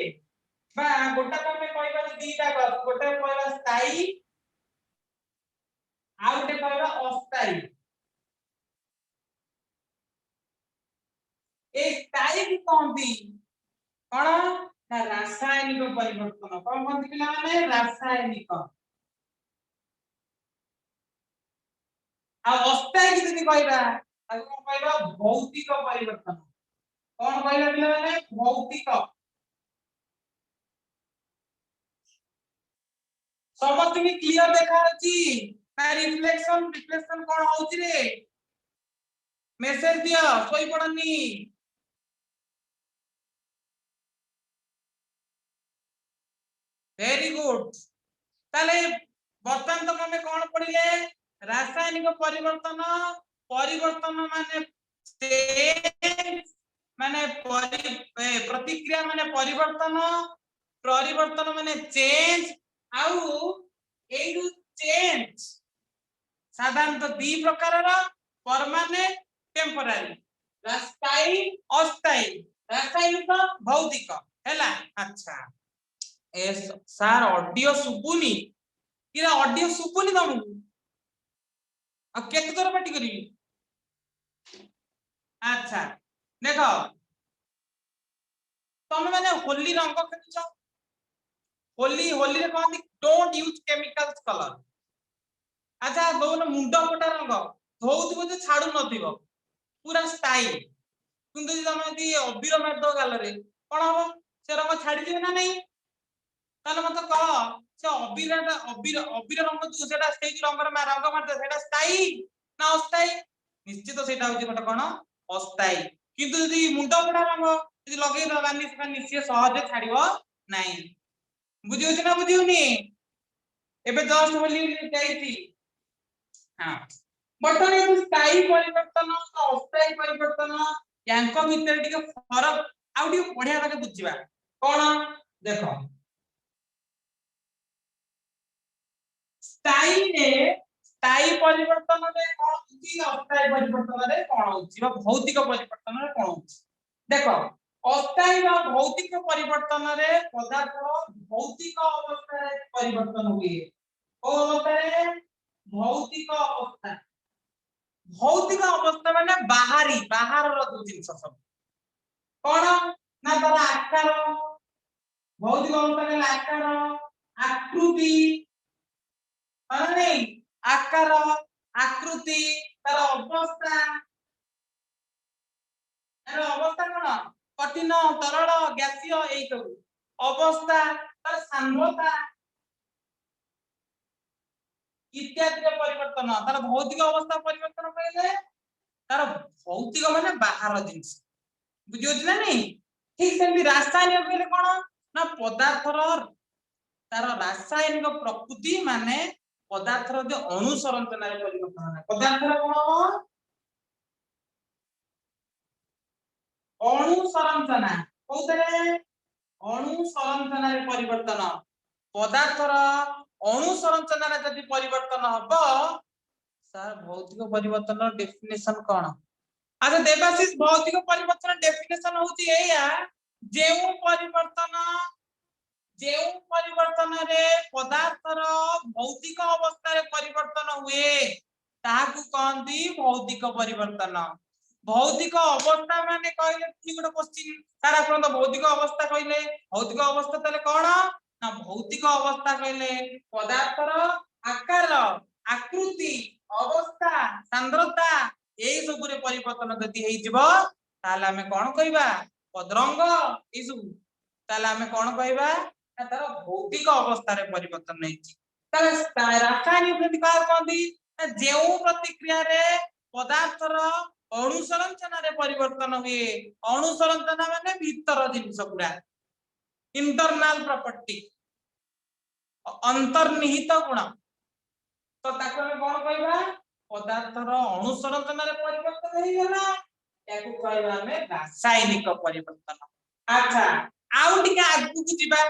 बा गोटा को हमें कहबा दीटा गोटे कहबा स्थायी आ गोटे कहबा अस्थायी ए स्थायी की कहती कोन ना रासायनिक परिवर्तन कौन कहते पिला माने रासायनिक आ अस्थायी जदि कहबा ताको कोन कहबा भौतिक परिवर्तन कौन कहला पिला माने भौतिक समस्त की क्लियर देखा अछि ना रिफ्लेक्शन कौन होउची रे मेसेज दियो सोई पड़नी वेरी गुड ताले वर्तमान तो हमें कौन पढ़िले रासायनिक परिवर्तन परिवर्तन माने चेंज माने प्रतिक्रिया माने परिवर्तन परिवर्तन माने चेंज आउ एई चेंज साधारणतः दी प्रकारर परमानेंट टेम्पररी स्थायी अस्थायी रासायनिक भौतिक हैला अच्छा एस सर ऑडियो सुबुनी किरा ऑडियो सुबुनी तुमको आ केते तोर पार्टी करी अच्छा देखो तुम माने होली रंग खेलुछ होली होली रे कहती डोंट यूज केमिकल्स कलर अच्छा दोन मुंडा फटा रंग धोउथिबो जे छाडू नथिबो पूरा स्टाइल किंतु तुम यदि अबीर मार दो गाल रे कोन हो से रंग छाडी दिबे ना नहीं ताले मत कह से अबीर रंग तू सेटा से रंग रे रंग मार दे सेटा स्थायी ना अस्थायी निश्चित सेटा होची गोटे कोन अस्थायी किंतु यदि मुंडा फटा रंग यदि लगेइ दो बानी से सहज छाडीबो नाही बुझियो ना बुझियोनी एबे जस्ट होली जाईती हां बटन ये स्थायी परिवर्तन और अस्थायी परिवर्तन यांको भीतर टिके फरक आउडी बढ़िया लागे बुझिबा कोन देखो स्थायी परिवर्तन रे कोन होची अस्थायी परिवर्तन रे कोन होची बा भौतिक परिवर्तन रे कोन होची देखो अस्थायी बा भौतिक परिवर्तन रे पदार्थ भौतिक अवस्था रे परिवर्तन हुए ओ अवस्था रे भौतिक अवस्था माने बाहर रो दो जिंस सब कोन ना तार आकार भौतिक अवस्था रे आकार आकृति नहीं आकार आकृति तार अवस्था कोन कठिन तरल गैसीय एई सब अवस्था तार सांद्रता इत्यादि रे परिवर्तन तार भौतिक अवस्था परिवर्तन कइले तार भौतिक माने बाहर जिंस बुझियो ना नहीं ठीक सेमि रासायनिक कइले कोन ना पदार्थर तार रासायनिक प्रकृति माने पदार्थर जो अणु संरचना रे परिवर्तन है पदार्थर कोन अणु संरचना कोतरे अणु संरचना रे परिवर्तन पदार्थर अणु संरचना रे जदि परिवर्तन हबो सर भौतिक परिवर्तन डेफिनेशन कोन अच्छा देवाशीष भौतिक परिवर्तन डेफिनेशन होची एया जेउ परिवर्तन रे पदार्थर भौतिक अवस्था रे परिवर्तन हुए ताकू कहंती भौतिक परिवर्तन भौतिक अवस्था माने कहले कि गोटे क्वेश्चन सारा अपन भौतिक अवस्था कहले भौतिक अवस्था तले कोन ना भौतिक अवस्था कहले पदार्थर आकार आकृति अवस्था सांद्रता एई सब रे परिवर्तन जति हेइ जिवो ताले हमें कोन कहबा पदरंग एई सब ताले हमें कोन कहबा ना तार भौतिक अवस्था रे परिवर्तन हेछि ताले रासायनिक प्रतिक्रिया कहंती जेउ प्रतिक्रिया रे पदार्थर अणु संरचना रे परिवर्तन हुए अणु संरचना माने भीतर जिंस गुडा इंटरनल प्रॉपर्टी अंतर्निहित गुण तो ताको हम कोन कहबा पदार्थर अणु संरचना रे परिवर्तन हेइ गला याकू कहबा हमें रासायनिक परिवर्तन अच्छा आउ टिके आगु को जिबा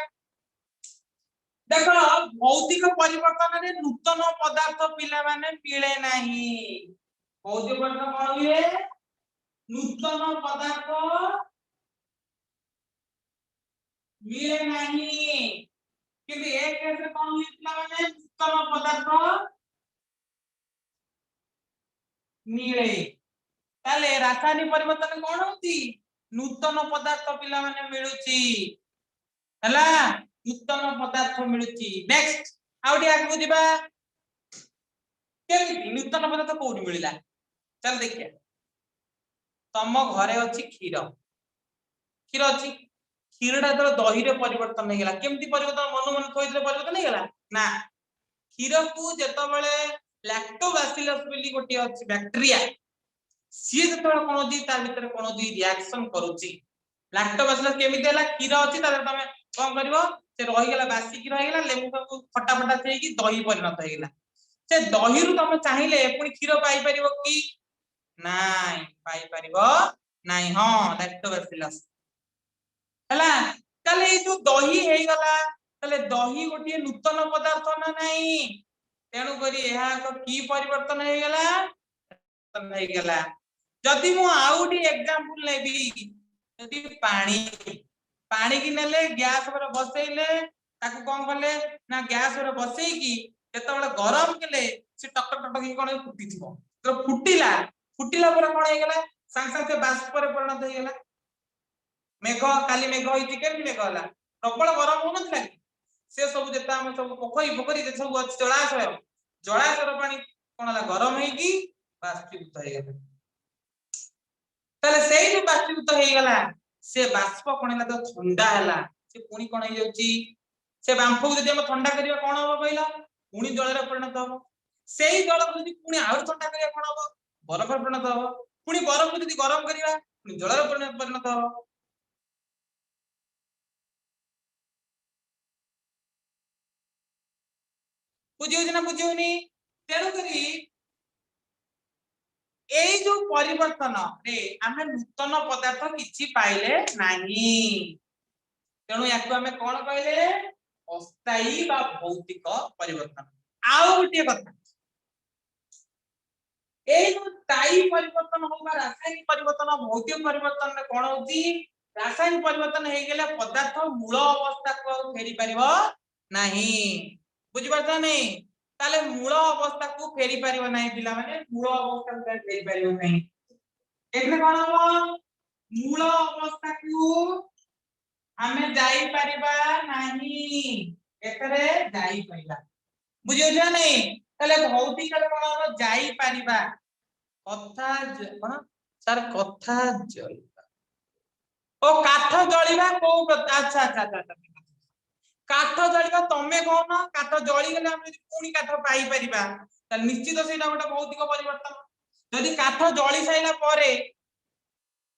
देखो भौतिक परिवर्तन रे नूतन पदार्थ पिला माने मिले नाही भौतिक परिवर्तन कोन हुए नूतन पदार्थ मिले नाही किंतु एक केस कोन हुइतला माने नूतन पदार्थ मिले ताले रासायनिक परिवर्तन कोन होती नूतन पदार्थ पिला माने मिलुची हला नूतन पदार्थ मिलुची नेक्स्ट आउडी आगु दिबा केमिति नूतन पदार्थ कोउडी मिलिला चल देखिया तम घरे अछि क्षीर क्षीर अछि क्षीरटा तो दही रे परिवर्तन हे गेला केमिति परिवर्तन मन मन थोइले परिवर्तन हे गेला ना क्षीर को जेतबेले लैक्टोबैसिलस बोली गोटी अछि बैक्टीरिया सी जेतबेले कोन होची तार भीतर कोन होची रिएक्शन करूची लैक्टोबैसिलस केमिति हला क्षीर अछि तार तमे कोन करबो से रहि गेला बासी की रहि गेला लेमु को खट्टा फटा थई की दही परिणत हे गेला से दही रु तमे चाहिले पुनी क्षीर पाई परिबो की नाइ पाई परिबो नाइ हां लैक्टोबैसिलस हला तले ए जो दही हे गला तले दही गोटी नूतन पदार्थ ना नाही तेनु करी एहा को की परिवर्तन हे गला परिवर्तन हे गला जदी मु आउडी एग्जांपल लेबी जदी पानी पानी की नेले गैस पर बसैले ताकू कोन करले ना गैस पर बसै की जेतबेले गरम केले से टक टक टक की कोन फुटी थिबो तो फुटीला फुटीला पर कोन हे गला संग संग से बाष्प पर परिणत हे गला मेघ काली मेघ होई के मेघ होला प्रबल गरम हो नथला से सब जेता हम सब पोखरी पोखरी जे सब अछि जलाशय पानी कोन होला गरम हे की बाष्पीभूत हे गेला तले सेही जो बाष्पीभूत हे गेला से बाष्प कोन होला तो ठंडा होला से पुनी कोन हे जाउची से बांफो जदी हम ठंडा करिया कोन हो पहिला पुनी जल रे परिणत हो सेही जल को जदी पुनी आउर ठंडा करिया कोन हो बरफ रे परिणत हो पुनी बरफ को जदी गरम करिया पुनी जल रे परिणत हो बुझियो ना बुझियोनी तेनु करी एई जो परिवर्तन रे आमे नूतन पदार्थ किछि पाइले नाही तेनु याकु आमे कोन कहले अस्थायी बा भौतिक परिवर्तन आउ गोटे कथा एई जो स्थायी परिवर्तन होबा रासायनिक परिवर्तन भौतिक परिवर्तन रे कोन होती रासायनिक परिवर्तन हे गेले पदार्थ मूल अवस्था को फेरी परिबो नाही बुझि पाछा नै ताले मूल अवस्था को फेरी परिबो नाही पिला माने मूल अवस्था को फेरी परिबो नाही एथले कोन हो मूल अवस्था को हमें जाई परिबा नाही एतरे जाई परिबा बुझियो छ नै ताले भौतिक रे कोन हो जाई परिबा कथा कोन सर कथा जळिबा ओ काठ जळिबा को अच्छा अच्छा अच्छा काठ जळिबा तमे कोन काठ जळि गेले हम यदि पुनी काठ पाई परिबा त निश्चित सेटा गोटा भौतिक परिवर्तन यदि काठ जळि साइला परे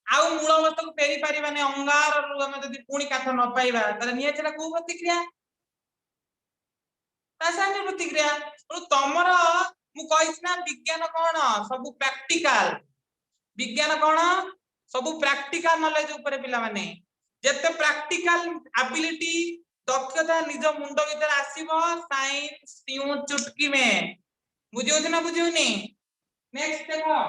आउ मूल अवस्था को फेरी परिबा नै अंगार रु हम यदि पुनी काठ न पाइबा त निया चला को प्रतिक्रिया रासायनिक प्रतिक्रिया तो तमरा मु कहिस ना विज्ञान कोन सब प्रैक्टिकल विज्ञान कोन सब प्रैक्टिकल नॉलेज ऊपर पिला माने जते प्रैक्टिकल एबिलिटी दक्षता निज मुंड भीतर आसीबो साइंस टिउ चुटकी में बुझियो ना बुझियोनी नेक्स्ट देखो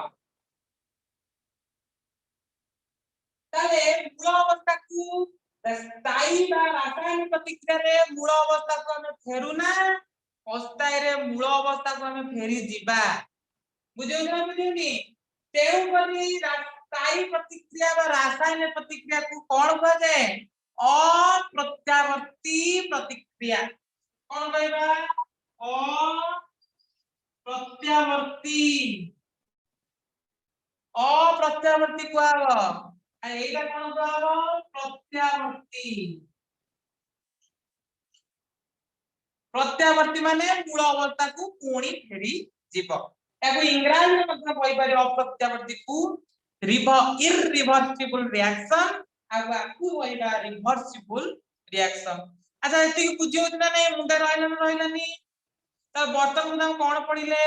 ताले मूल अवस्था को स्थायी बा रासायनिक प्रतिक्रिया रे मूल अवस्था को हम फेरु ना अस्थायी रे मूल अवस्था को हम फेरी जिबा बुझियो ना बुझियोनी तेउ बनी स्थायी प्रतिक्रिया बा रासायनिक प्रतिक्रिया को कोन कह जाय अप्रत्यावर्ती प्रतिक्रिया कोन कहबा अप्रत्यावर्ती कहबा आ एला कोन कहबा प्रत्यावर्ती प्रत्यावर्ती माने मूल अवस्था को पुणी फेरी जीव ताको इंग्रजी में मतलब कहि पारे अप्रत्यावर्ती को इररिवर्सिबल रिएक्शन आगु होइबा रिवर्सिबल रिएक्शन अच्छा एति बुझियो ना नै मुंडा रहलानी त वर्तमान हम कोन पढिले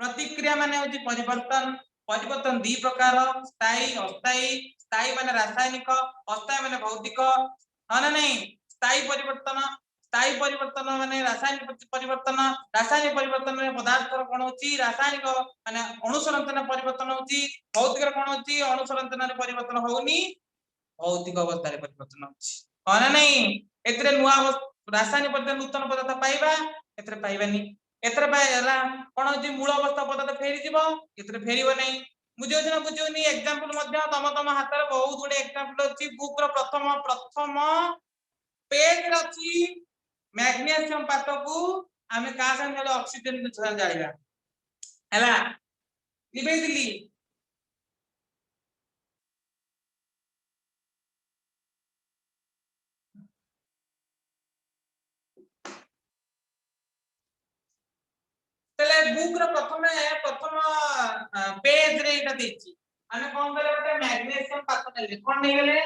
प्रतिक्रिया माने होची परिवर्तन परिवर्तन दी प्रकार स्थायी अस्थायी स्थायी माने रासायनिक अस्थायी माने भौतिक हाना नै स्थायी परिवर्तन माने रासायनिक परिवर्तन में पदार्थ रो कोन होची रासायनिक माने अणुसंरचना परिवर्तन होची भौतिक रो कोन होची अणुसंरचना रे परिवर्तन होउनी भौतिक अवस्था रे परिवर्तन होची हाना नै एतरे नुवा रासायनिक परिवर्तन नूतन पदार्थ पाइबा एतरे पाइबानी एतरे पाइला कोन होची मूल अवस्था पदार्थ फेरी जीवो एतरे फेरीबो नै बुझियो ना बुझियोनी एग्जांपल मध्य तम हाथ रे बहुत गुडे एग्जांपल अछि बुक रो प्रथम पेज रची मैग्नीशियम पात को आमे का संगे ऑक्सीजन को जाइबा हला निबे दिली तले बुक रो प्रथम पेज रे इटा देछि माने कोन करे ओटे मैग्नीशियम पात नेले कोन नै गेले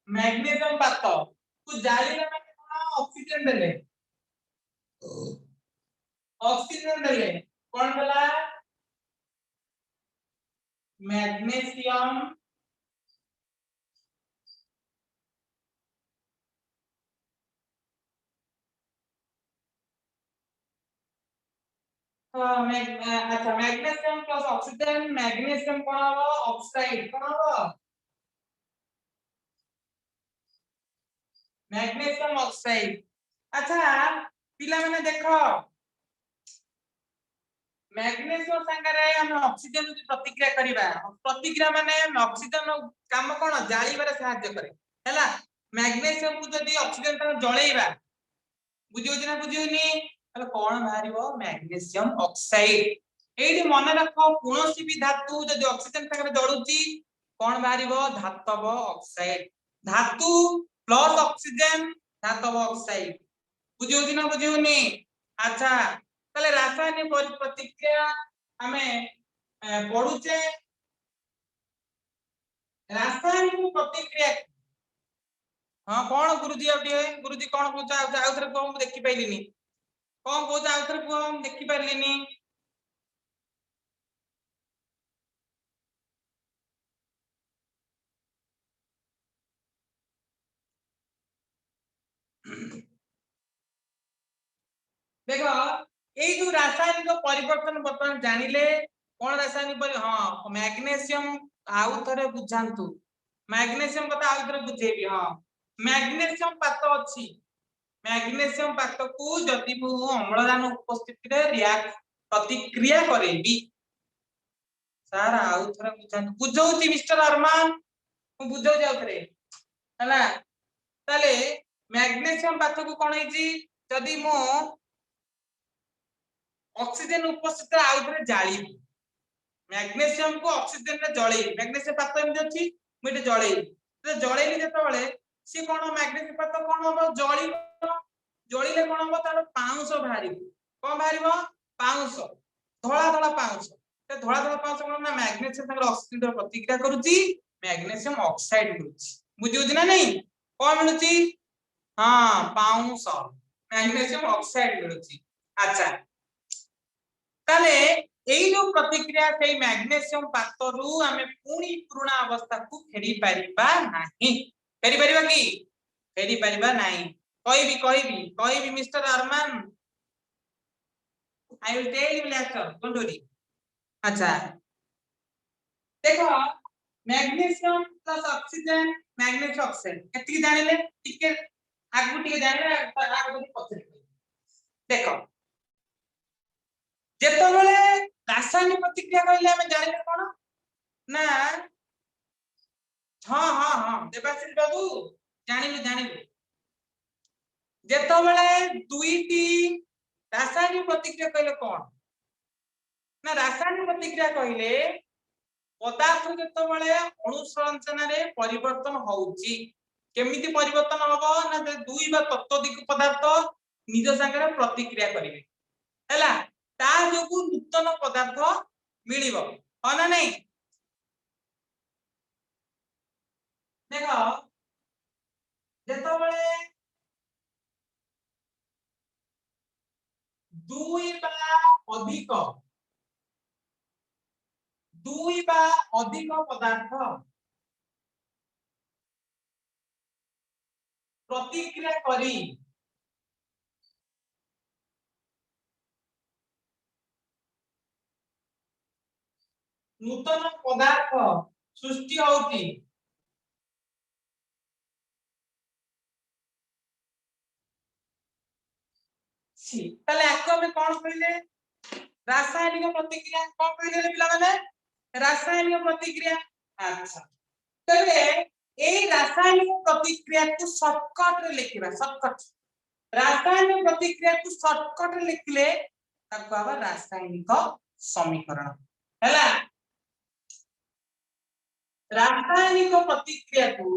मैग्नीशियम पात को जालिले माने कोन ऑक्सीजन देले कोन बोला मैग्नीशियम अच्छा मैग्नीशियम प्लस ऑक्सीजन मैग्नीशियम कोन हो ऑक्साइड कोन हो मैग्नीशियम ऑक्साइड अच्छा पिला माने देखो मैग्नीशियम संगरे हम ऑक्सीजन जो प्रतिक्रिया माने ऑक्सीजन काम कोन जाळीबारे सहायता करे हैला मैग्नीशियम को जदी ऑक्सीजन ता जळेइबा बुझियो ना बुझियोनी तले कोन बाहरिबो मैग्नीशियम ऑक्साइड एडी मन रखो कोनोसी भी धातु जदी ऑक्सीजन संगरे जळुची कोन बाहरिबो धातव ऑक्साइड धातु प्लस ऑक्सीजन धातव ऑक्साइड बुझियो ना बुझियोनी अच्छा तले रासायनिक प्रतिक्रिया हमें पढुचे रासायनिक प्रतिक्रिया हां कोन गुरुजी आउटे गुरुजी कोन पूछा आउथरे को देखि पाइलिनी कोन पूछा आउथरे को देखि पाइलिनी देखो एई जो रासायनिक परिवर्तन बर्तमान जानिले कोन रासायनिक हां मैग्नीशियम आउ थरे बुझांतु मैग्नीशियम कथा आउ थरे बुझेबी हां मैग्नीशियम पात अछि मैग्नीशियम पात को जदि मु अम्लजान उपस्थिति रे रिएक्ट प्रतिक्रिया करेबी सर आउ थरे बुझांतु बुझौती मिस्टर अरमान मु बुझौ जाउ थरे हला तले मैग्नीशियम पात को कोन हेजी जदि मु ऑक्सीजन उपस्थित आउ थरे जाळी मैग्नीशियम को ऑक्सीजन रे जळै मैग्नीशियम पात एम अछि मिटे जळै तो जळैली जेते बेले से कोन मैग्नीशियम पात कोन हो जळी जळीले कोन हो तार पाउंस बाहरिबो कोन बाहरिबो पाउंस धोला धोला पाउंस ते धोला धोला पाउंस कोन ना मैग्नीशियम संग ऑक्सीजन रे प्रतिक्रिया करूची मैग्नीशियम ऑक्साइड मिलुची बुझियोची ना नहीं कोन मिलुची हां पाउंस मैग्नीशियम ऑक्साइड मिलुची अच्छा ताले एई जो प्रतिक्रिया सेई मैग्नीशियम पातरु हमें पूरी पुराना अवस्था को फेरी परिबा नाही फेरी परिबा की फेरी परिबा नाही कहि भी mister Arman I will tell you later don't worry अच्छा देखो magnesium plus oxygen magnesium oxide एति जानिले टिके आगु टिके जानिले आगु पछरे देखो जेतबेले रासायनिक प्रतिक्रिया कहले हमें जानिले कोन ना हां हां हां देवाशीष बाबू जानिले जेतबेले दुईटी रासायनिक प्रतिक्रिया कहले कोन ना रासायनिक प्रतिक्रिया कहले पदार्थ जेतबेले अणु संरचना रे परिवर्तन होउची केमिति परिवर्तन होबो ना दुई बा तत्वदिक पदार्थ निज संगे प्रतिक्रिया करिवे हैला ता जोगु नूतन पदार्थ मिलिबो हो ना नहीं देखो जेतबेले दुई बा अधिक पदार्थ प्रतिक्रिया करी नूतन पदार्थ सृष्टि होती ताले आको में कोन कहले रासायनिक प्रतिक्रिया कोन कहले पिला माने रासायनिक प्रतिक्रिया अच्छा तबे एई रासायनिक प्रतिक्रिया को शॉर्टकट रे लिखिबा शॉर्टकट रासायनिक प्रतिक्रिया को शॉर्टकट रे लिखले ताको आबा रासायनिक समीकरण हैला रासायनिक प्रतिक्रिया को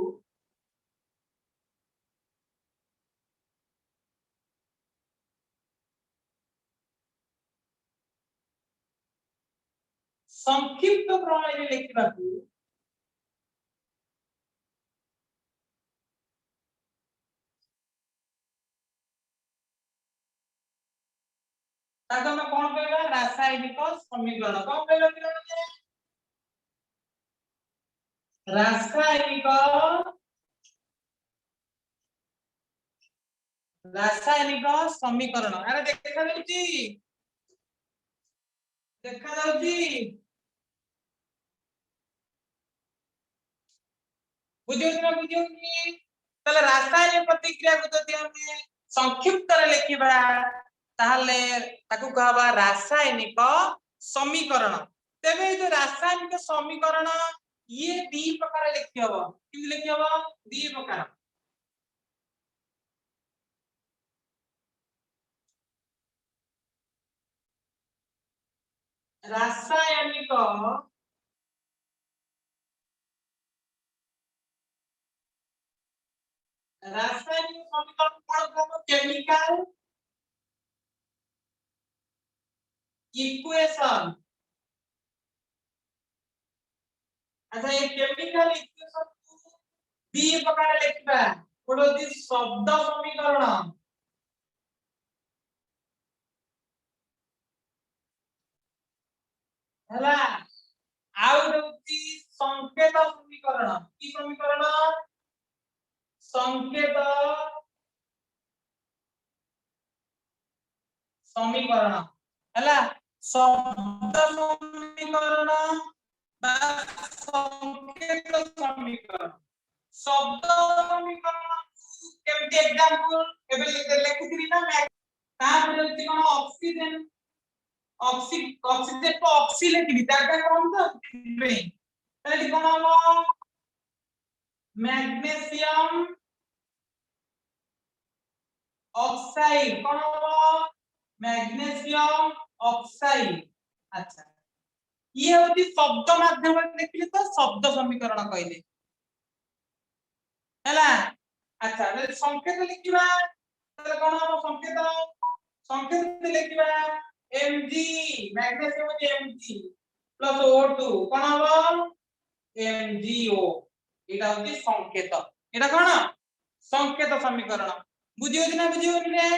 संक्षिप्त प्रणाली रे लिखिबा को ताको में कोन कहबा रासायनिक समीकरण कोन कहबा पिलाने रासायनिक रासायनिक समीकरण अरे देखा जाउची बुझियोनी तले रासायनिक प्रतिक्रिया को जदि हम संक्षिप्त रे लिखिबा ताहले ताकू कहबा रासायनिक समीकरण तेबे जो रासायनिक समीकरण ये दी प्रकार लिखि हबो कि लिखि हबो दी प्रकार रासायनिक रासायनिक समीकरण कोन कहबो केमिकल इक्वेशन अच्छा ये केमिकल इक्वेशन को दी प्रकार लिखबा कोडो दी शब्द समीकरण हला आउ होती संकेत समीकरण की समीकरण संकेत समीकरण हला शब्द समीकरण बा संकेत समीकरण शब्द समीकरण केमती एग्जांपल एबे लिखिथिली ना तापर होती कोन ऑक्सीजन ऑक्सीजन को ऑक्सी लिखिली ताका कोन तो नहीं ताले कोन हबो मैग्नीशियम ऑक्साइड कोन हबो मैग्नीशियम ऑक्साइड अच्छा ये होती शब्द माध्यम रे लिखिले तो शब्द समीकरण कहले हैला अच्छा ले संकेत लिखिबा ताले कोन हबो संकेत लिखिबा Mg magnesium Mg plus O2 कोन हबो MgO एटा होती संकेत एटा कोन संकेत समीकरण बुझियो ना बुझियोनी रे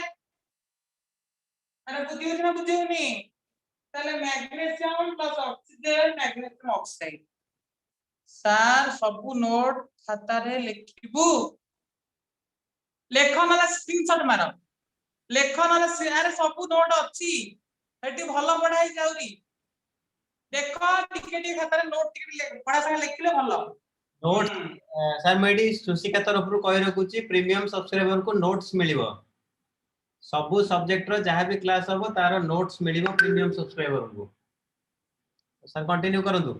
अरे बुझियो ना बुझियोनी ताले magnesium plus oxygen magnesium oxide सार सबु नोट खाता रे लिखिबू लेखन वाला स्क्रीनशॉट मारो लेखन वाला अरे सबु नोट अछि एटी भलो पढाई जाउरी देखो टिके टिके खाता रे नोट टिके पढा संग लिखले भलो नोट्स सर मेडी सुशिका तरफ रु कहि रखुची प्रीमियम सब्सक्राइबर को नोट्स मिलिबो सबु सब्जेक्ट रो जहां भी क्लास हबो तारो नोट्स मिलिबो प्रीमियम सब्सक्राइबर को सर कंटिन्यू करंतु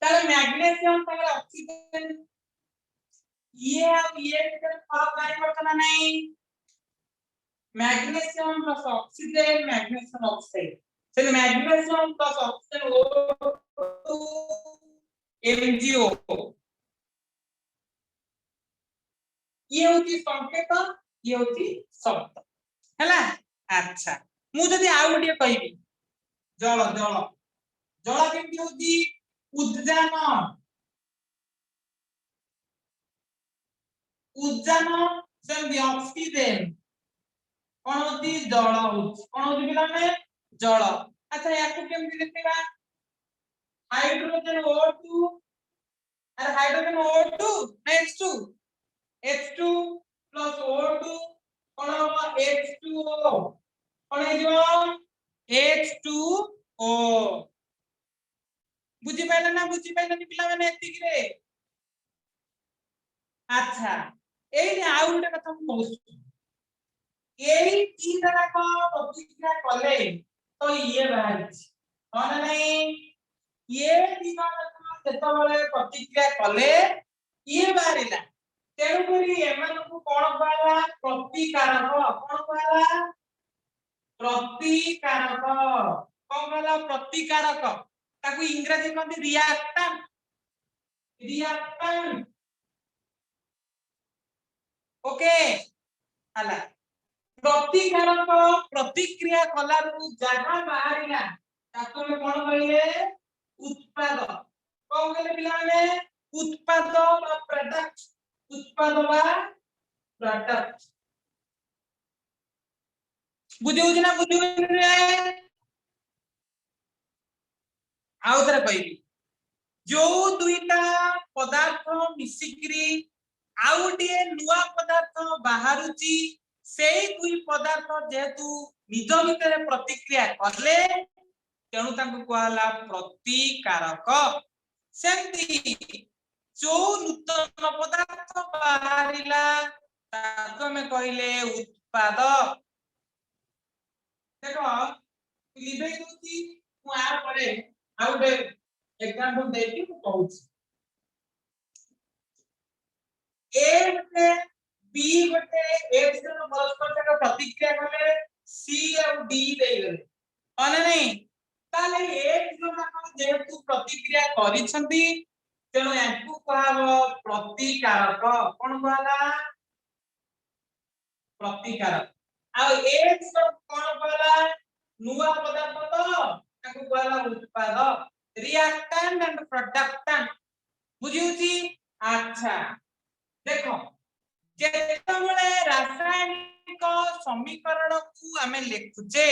ताले मैग्नीशियम ताले ऑक्सीजन ये अब ये फर्क नहीं पड़ता नहीं magnesium plus oxygen magnesium oxide चलिए magnesium plus oxygen O2 MgO ये होती संकेत ये होती शब्द हैला अच्छा मु जदी आ गोटे कहबी जल जल जल केमती होती उद्यान उद्यान सेमती ऑक्सीजन कोन होती जल होती कोन होती पिला में जल अच्छा याकू केमती लिखिबा हाइड्रोजन O2 अरे हाइड्रोजन O2 ना H2 प्लस O2 कोन होबा H2O कोन हे जो H2O बुझी पाइला ना बुझी पाइला नि पिला माने एति रे अच्छा एई ने आ उटे कथा कहू एई तीन तरह को प्रतिक्रिया कले तो ये बाहर कौन नहीं ये तीन तरह जेतबेले प्रतिक्रिया कले ये बाहरिला तेणु करी एମାନଙ୍କୁ कोन कहला प्रतिकारक कोन कहला प्रतिकारक कोन कहला प्रतिकारक ताकू इंग्रजी कहते रिएक्टेंट रिएक्टेंट ओके हला प्रतिकारक प्रतिक्रिया कलारू जहां बाहरिला ताकू हम कोन कहले उत्पाद कोन कहले पिलाने उत्पाद बा प्रोडक्ट उत्पाद बा प्रोडक्ट बुझियो ना बुझियो आउ तरह कहबी जो दुईटा पदार्थ मिसिक्री आउटे नुआ पदार्थ बाहरुची सेई दुई पदार्थ जेतु निज भितर प्रतिक्रिया करले तेणु तांको कहला प्रतिकारक सेंती जो नूतन पदार्थ बाहरिला ताको में कहले उत्पाद देखो लिबे दोती मु आ परे आउटे एग्जांपल देकी मु कहूची ए बटे बी बटे ए से परस्पर सहित प्रतिक्रिया कले सी और डी देई गले अने नहीं ताले ए जोना जेतु प्रतिक्रिया करिसंती तेणु याकू कहबो प्रतिकारक कोन कहला प्रतिकारक आ ए जो कोन कहला नुवा पदार्थ तो ताकू कहला उत्पाद रिएक्टेंट एंड प्रोडक्टेंट बुझिउची अच्छा देखो जेतबेले रासायनिक समीकरण को हमें लिखुचे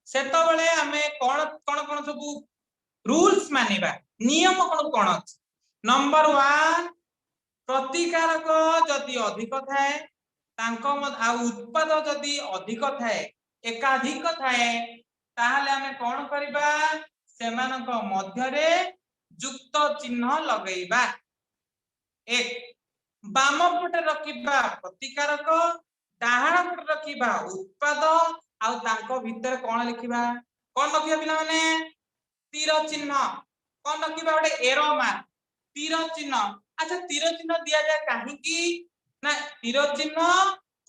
सेतबेले हमें कोन कोन कोन सब रूल्स मानिबा नियम कोन कोन अछि नंबर 1 प्रतिकारक जदि अधिक थाए तांको आ उत्पाद जदि अधिक थाए एकाधिक थाए ताहले हमें कोन करबा सेमानक मध्य रे युक्त चिन्ह लगेबा एक बाम पटे रखिबा प्रतिकारक डाहाण पटे रखिबा उत्पाद आउ तांको भीतर कोन लिखिबा कोन रखिबा पिला माने तीर चिन्ह कोन रखिबा ओडे एरो मार्क तीर चिन्ह अच्छा तीर चिन्ह दिया जाय काहे की ना तीर चिन्ह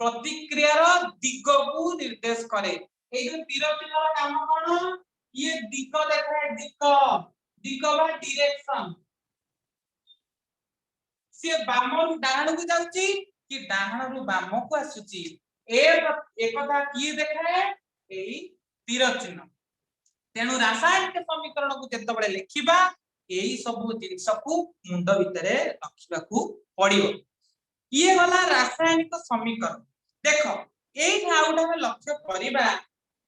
प्रतिक्रिया रो दिग को निर्देश करे ए जो तीर चिन्ह रो काम कोन ये दिग देखाए दिग दिग बा डायरेक्शन से बामरु डाहाण को जाउची कि डाहाण रु बाम को आसुची एकथा की देखाए एई तीर चिन्ह तेनु रासायनिक समीकरण को जेतबेले लिखिबा एई सब जिनिस को मुंड भितरे रखिबा को पड़ियो ये वाला रासायनिक समीकरण देखो एई ठाउडा में लक्ष्य करिबा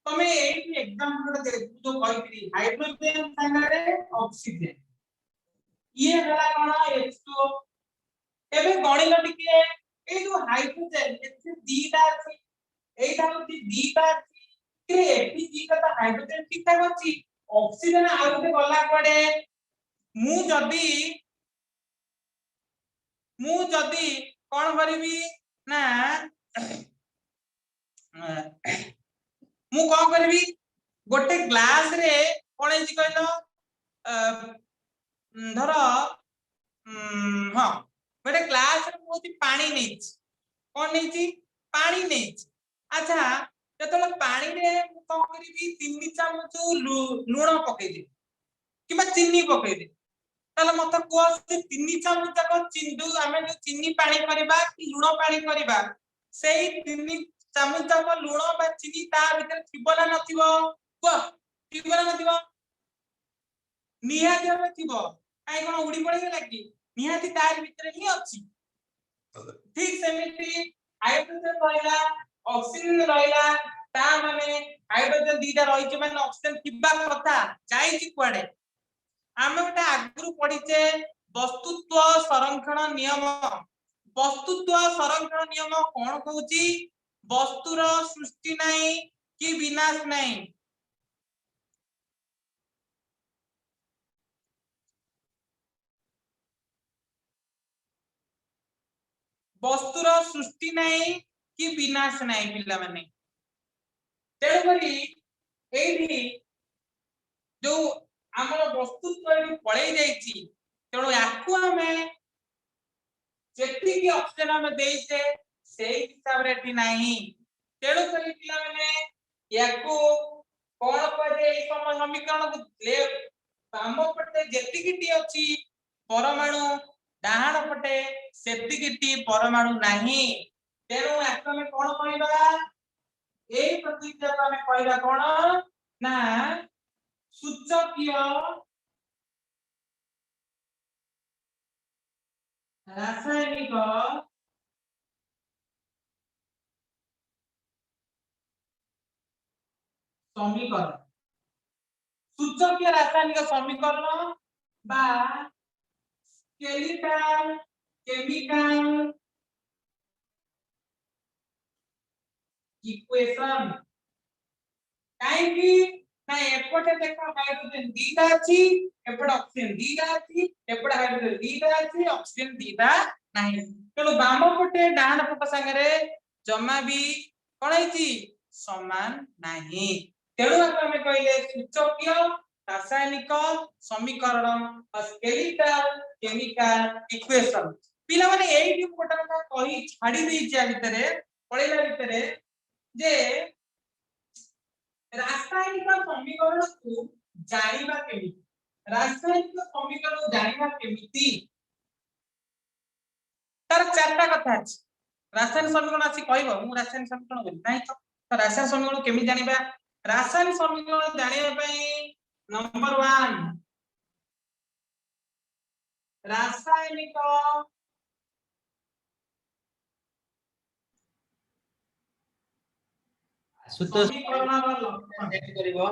तमे एई एग्जांपल दे जो कहित्री हाइड्रोजन संगरे ऑक्सीजन ये वाला कोन H2O एबे गणिल टिके ए जो हाइड्रोजन एथे दीटा अछि एटा होती दीटा अछि के एपी दीटा त हाइड्रोजन ठीक ठाक अछि ऑक्सीजन आउटे गला पड़े मु जदी कोन करबी ना मु कोन करबी गोटे ग्लास रे कोन अछि कहलो धरो हां गोटे ग्लास रे मोती पानी नेछि कोन नेछि पानी नेछि अच्छा जतले पानी रे मु कोन करबी 3 चामच लूण पकै दे किबा चीनी पकै दे ताले मत को से 3 चामच को चिंदू हमें जो चीनी पानी करबा कि लूण पानी करबा सेही 3 चामच को लूण बा चीनी ता भीतर थिबो ना नथिबो को थिबो ना नथिबो निहाती में थिबो काई कोन उडी पड़े गेला कि निहाती तार भीतर ही अछि ठीक सेमिति हाइड्रोजन रहला ऑक्सीजन रहला ता माने हाइड्रोजन दीटा रही छ माने ऑक्सीजन थिबा कथा जाई छि कुआडे आमे ओटा आगुरु पढिचे वस्तुत्व संरक्षण नियम कोन कहूची वस्तुर सृष्टि नाही कि विनाश नाही वस्तुर सृष्टि नाही कि विनाश नाही पिला माने तेणु करी एठी जो हमर वस्तुत्व एठी पळै जाईची तेणु याकू हमें जेती की ऑप्शन हमें देइसे सेही हिसाब रे एठी नाही तेणु करी पिला माने याकू कोन कहते ए समीकरण को ले बाम पटे जेती की टी अछि परमाणु डाहाण पटे सेती की टी परमाणु नाही तेणु याकू हमें कोन कहबा एई प्रतिक्रिया को हमें कहबा कोन ना सूचकीय रासायनिक समीकरण सूचकीय रासायनिक समीकरण बा केमिकल इक्वेशन काहे कि ना एपटे देखो हाइड्रोजन दीटा अछि एपटे ऑक्सीजन दीटा अछि एपटे हाइड्रोजन दीटा अछि ऑक्सीजन दीटा नाही तेणु बाम पटे डाहाण पट संगे जमा भी कोन हैछि समान नाही तेणु हमें कहले सूचकीय रासायनिक समीकरण स्केलेटल केमिकल इक्वेशन पिला माने एई गोटा कथा कहि छाडी दै छै भितरे पळैला भितरे जे रासायनिक समीकरण को जानिबा केमिति रासायनिक समीकरण जानिबा केमिति तार चारटा कथा अछि रासायनिक समीकरण अछि कहबो मु रासायनिक समीकरण बोली नाही तो रासायनिक समीकरण केमि जानिबा रासायनिक समीकरण जानिबा पई नंबर 1 रासायनिक आशुतोष समीकरण लक्षण चेक करिवो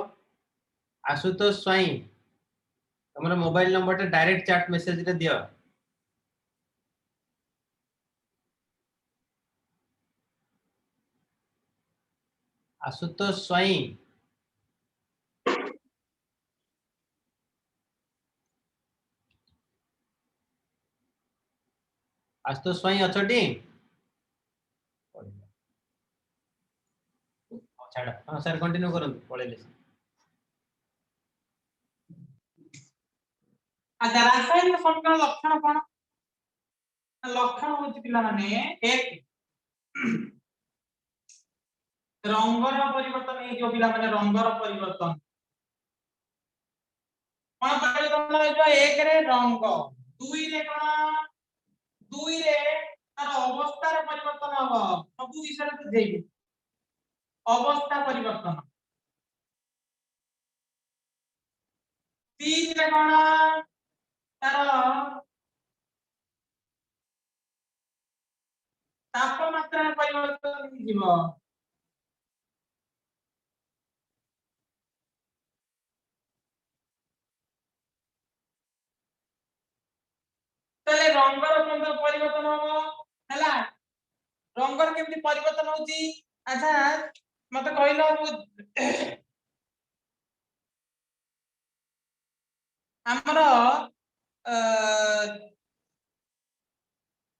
आशुतोष स्वाई हमर मोबाइल नंबर टे डायरेक्ट चैट मैसेज रे दियो आशुतोष स्वाई आशुतोष स्वाई अछटी छाड़ हां सर कंटिन्यू करन पळेले अच्छा रासायनिक समीकरण लक्षण कोन लक्षण होची पिला माने एक रंगर परिवर्तन हे जो पिला माने रंगर परिवर्तन कोन परिवर्तन हे जो एक रे रंग दुई रे कोन दुई रे तार अवस्था रे परिवर्तन हो सब विषय रे बुझेई अवस्था परिवर्तन तीन रे कोन तार तापमात्रा रे परिवर्तन जीव तले रंगर केमते परिवर्तन हो हला रंगर केमते परिवर्तन होची अच्छा मते कहलो हमर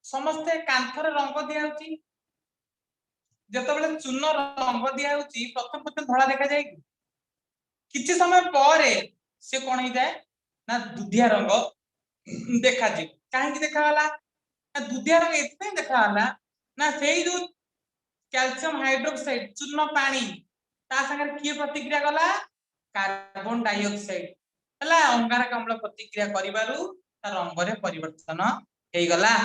समस्त कांथर रंग दिया होची जतबेले चूर्ण रंग दिया होची प्रथम प्रथम धळा देखा जाय किछि समय परे से कोन ही जाय ना दुधिया रंग देखा जे काहे कि देखा वाला ना दुधिया रंग एते देखा वाला ना सेही जो कैल्शियम हाइड्रोक्साइड चूर्ण पानी ता संगे की प्रतिक्रिया कला कार्बन डाइऑक्साइड हला अंगारक अम्ल प्रतिक्रिया करिबारु ता रंग रे परिवर्तन हेई गला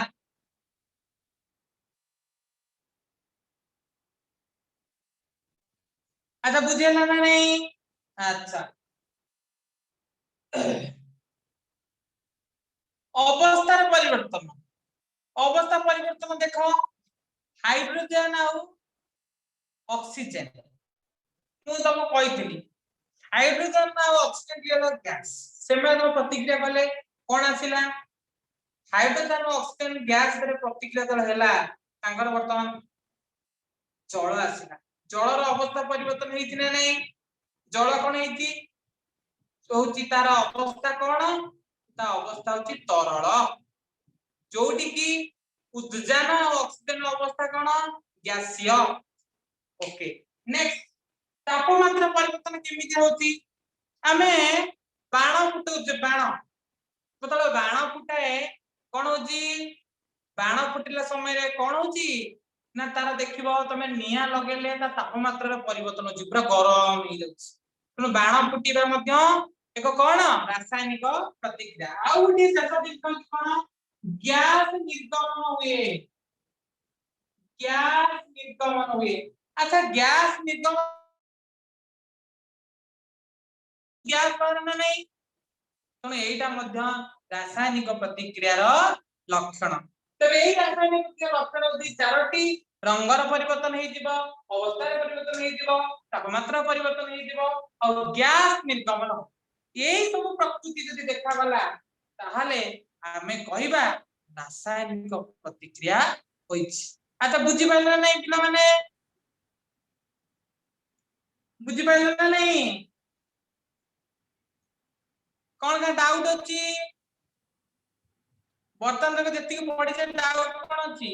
अच्छा बुझेला ना नहीं अच्छा अवस्था परिवर्तन देखो हाइड्रोजन आउ ऑक्सीजन मु तुमको कहितली हाइड्रोजन आउ ऑक्सीजन रियल गैस सेमे तो प्रतिक्रिया कले कोन आसिला हाइड्रोजन और ऑक्सीजन गैस रे प्रतिक्रिया तो हैला तांकर वर्तमान जल आसिला जलर अवस्था परिवर्तन हेछि ना नहीं जल कोन हेछि होछि तार अवस्था कोन ता अवस्था होछि तरल जोटी की उद्जान और ऑक्सीजन अवस्था कोन गैसीय ओके नेक्स्ट तापमात्रा परिवर्तन केमिति होती आमे बाण फुटौचे बाण मतलब बाण फुटाए कोन होची बाण फुटिला समय रे कोन होची ना तार देखिबो तमे निया लगेले ता तापमात्रा परिवर्तन होची पूरा गरम हो जाउची तो बाण फुटीबा मध्य एक कोन रासायनिक प्रतिक्रिया आ उठी शेष दिन कोन गैस निर्गमन हुए गैस निर्गमन हुए अच्छा गैस निर्गमन गैस बाहर ना नहीं तो एटा मध्य रासायनिक प्रतिक्रियार लक्षण तबे एई रासायनिक प्रतिक्रिया लक्षण होती चारोटी रंगर परिवर्तन हे जिवो अवस्था परिवर्तन हे जिवो तापमात्रा परिवर्तन हे जिवो और गैस निर्गमन एई सब प्रकृति जदि देखा गला ताहाले आमे कहिबा रासायनिक प्रतिक्रिया होइछि अच्छा बुझि पाइला नै पिला माने बुझि पाइला ना नहीं कौन का डाउट अछि बर्तन तक जति के पढि से डाउट कोन अछि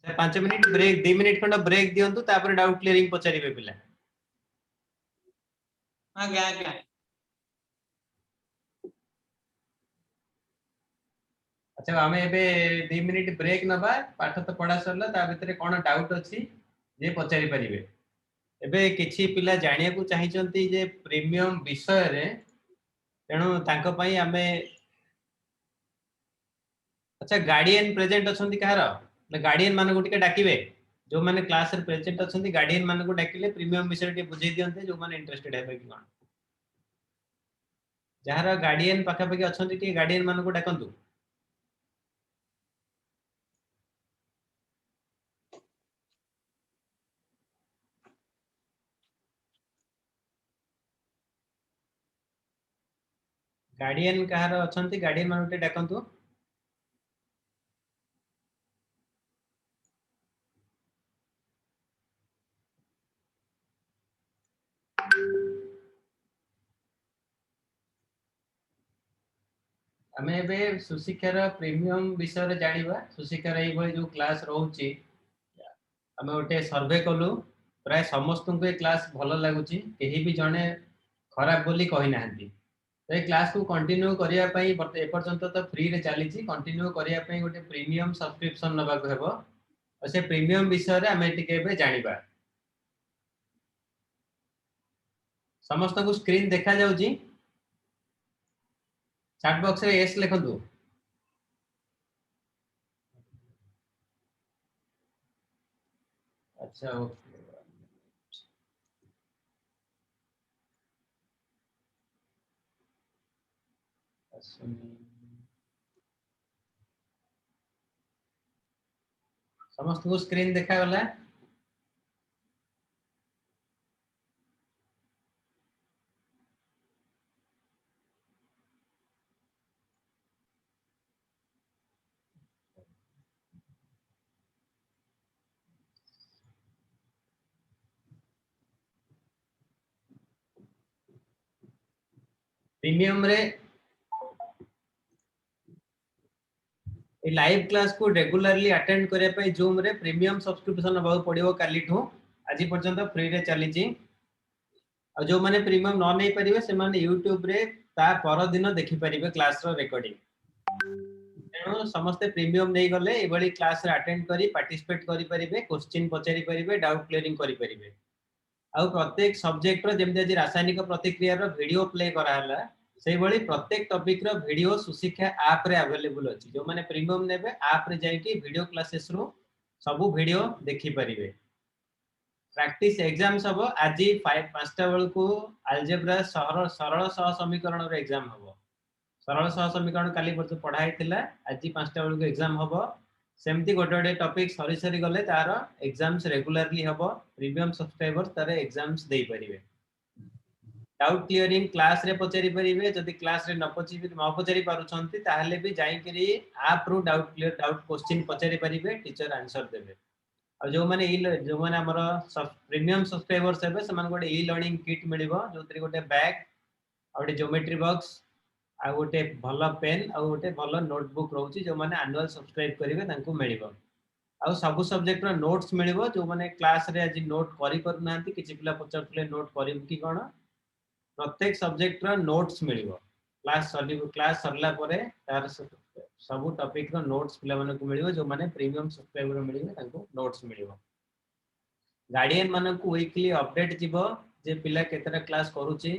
5 मिनिट ब्रेक 2 मिनिट खंड ब्रेक दियंतु तापर डाउट क्लियरिंग पचारिबे पिला आज्ञा आज्ञा अच्छा हमें एबे 2 मिनिट ब्रेक नबा पाठ तो पढ़ा सरला ता भितरे कोन डाउट अछि जे पचारि परिबे एबे किछि पिला जानिया को चाहि चंती जे प्रीमियम विषय रे तेणु तांको पई हमें अच्छा गार्डियन प्रेजेंट अछंती कहार गार्डियन मान को टिके डाकिबे जो माने क्लास रे प्रेजेंट अछंती गार्डियन मान को डाकिले प्रीमियम विषय टिके बुझे दियंते जो माने इंटरेस्टेड हेबे कि कोन जहार गार्डियन पाखा पाखी अछंती टिके गार्डियन मान को डाकंतु गार्डियन कहार अछंती गार्डियन मान को डाकंतु हमें एबे सुशिक्षार प्रीमियम विषय रे जानिबा सुशिक्षार एई भली जो क्लास रहउची हमें ओटे सर्वे कलु प्राय समस्त को ए क्लास भलो लागुची केही भी जने खराब बोली कहि नाहंती ए क्लास को कंटिन्यू करिया पई ए पर्यंत तो फ्री रे चली छी कंटिन्यू करिया पई ओटे प्रीमियम सब्सक्रिप्शन नबा को हेबो और से प्रीमियम विषय रे हमें टिके एबे जानिबा समस्त को स्क्रीन देखा जाउची चैट बॉक्स रे एस लिखंतु अच्छा ओके समस्त को स्क्रीन देखा गला प्रीमियम रे ए लाइव क्लास को रेगुलरली अटेंड करे पई जूम रे प्रीमियम सब्सक्रिप्शन बहु पड़िबो काली ठो आज पर्यंत फ्री रे चली छी आ जो माने प्रीमियम न नै परिबे से माने YouTube रे ता पर दिन देखि परिबे क्लास रो रिकॉर्डिंग तेणु समस्त प्रीमियम नहीं गले ए बड़ी क्लास रे अटेंड करी पार्टिसिपेट करी परिबे क्वेश्चन पचारि परिबे डाउट क्लियरिंग करी परिबे आ प्रत्येक सब्जेक्ट रो जेमि आज रासायनिक प्रतिक्रिया रो वीडियो प्ले करा हला से बड़ी प्रत्येक टॉपिक रो वीडियो सुशिक्षा ऐप रे अवेलेबल अछि जो माने प्रीमियम नेबे ऐप रे जाई कि वीडियो क्लासेस रो सब वीडियो देखि परिबे प्रैक्टिस एग्जाम सब आज 5टा बेल को अलजेब्रा सरल सह समीकरण रो एग्जाम हबो सरल सह समीकरण काली पर पढ़ाई थिला आज 5टा बेल को एग्जाम हबो सेमती गोटे गोटे टॉपिक सरी सरी गले तार एग्जाम्स रेगुलरली हबो प्रीमियम सब्सक्राइबर्स तार एग्जाम्स देई परिबे डाउट क्लियरिंग क्लास रे पचारि परिबे जदि क्लास रे न पचारि पारुछंती ताहले भी जाई करी ऐप रो डाउट क्लियर डाउट क्वेश्चन पचारि परिबे टीचर आंसर देबे और जो माने जो माने हमर प्रीमियम सब्सक्राइबर्स हेबे समान गोटे ई लर्निंग किट मिलिबो जोतरी गोटे बैग और ज्योमेट्री बॉक्स आ गोटे भलो पेन आ गोटे भलो नोटबुक रहउची जो माने एनुअल सब्सक्राइब करिवे तांको मिलिबो ଆଉ ସବୁ ସବଜେକ୍ଟ ର ନୋଟ୍स ମିଳିବ जो माने क्लास रे आज नोट करि पर नांती किछि पिला पचारथले नोट करिव कि कोन प्रत्येक सब्जेक्ट रो नोट्स मिलिबो क्लास सरला परे तार सब टॉपिक रो नोट्स पिला माने को मिलिबो जो माने प्रीमियम सब्सक्राइबर मिलिबो ताको नोट्स मिलिबो गार्डियन माने को वीकली अपडेट जीवो जे पिला केतरा क्लास करूची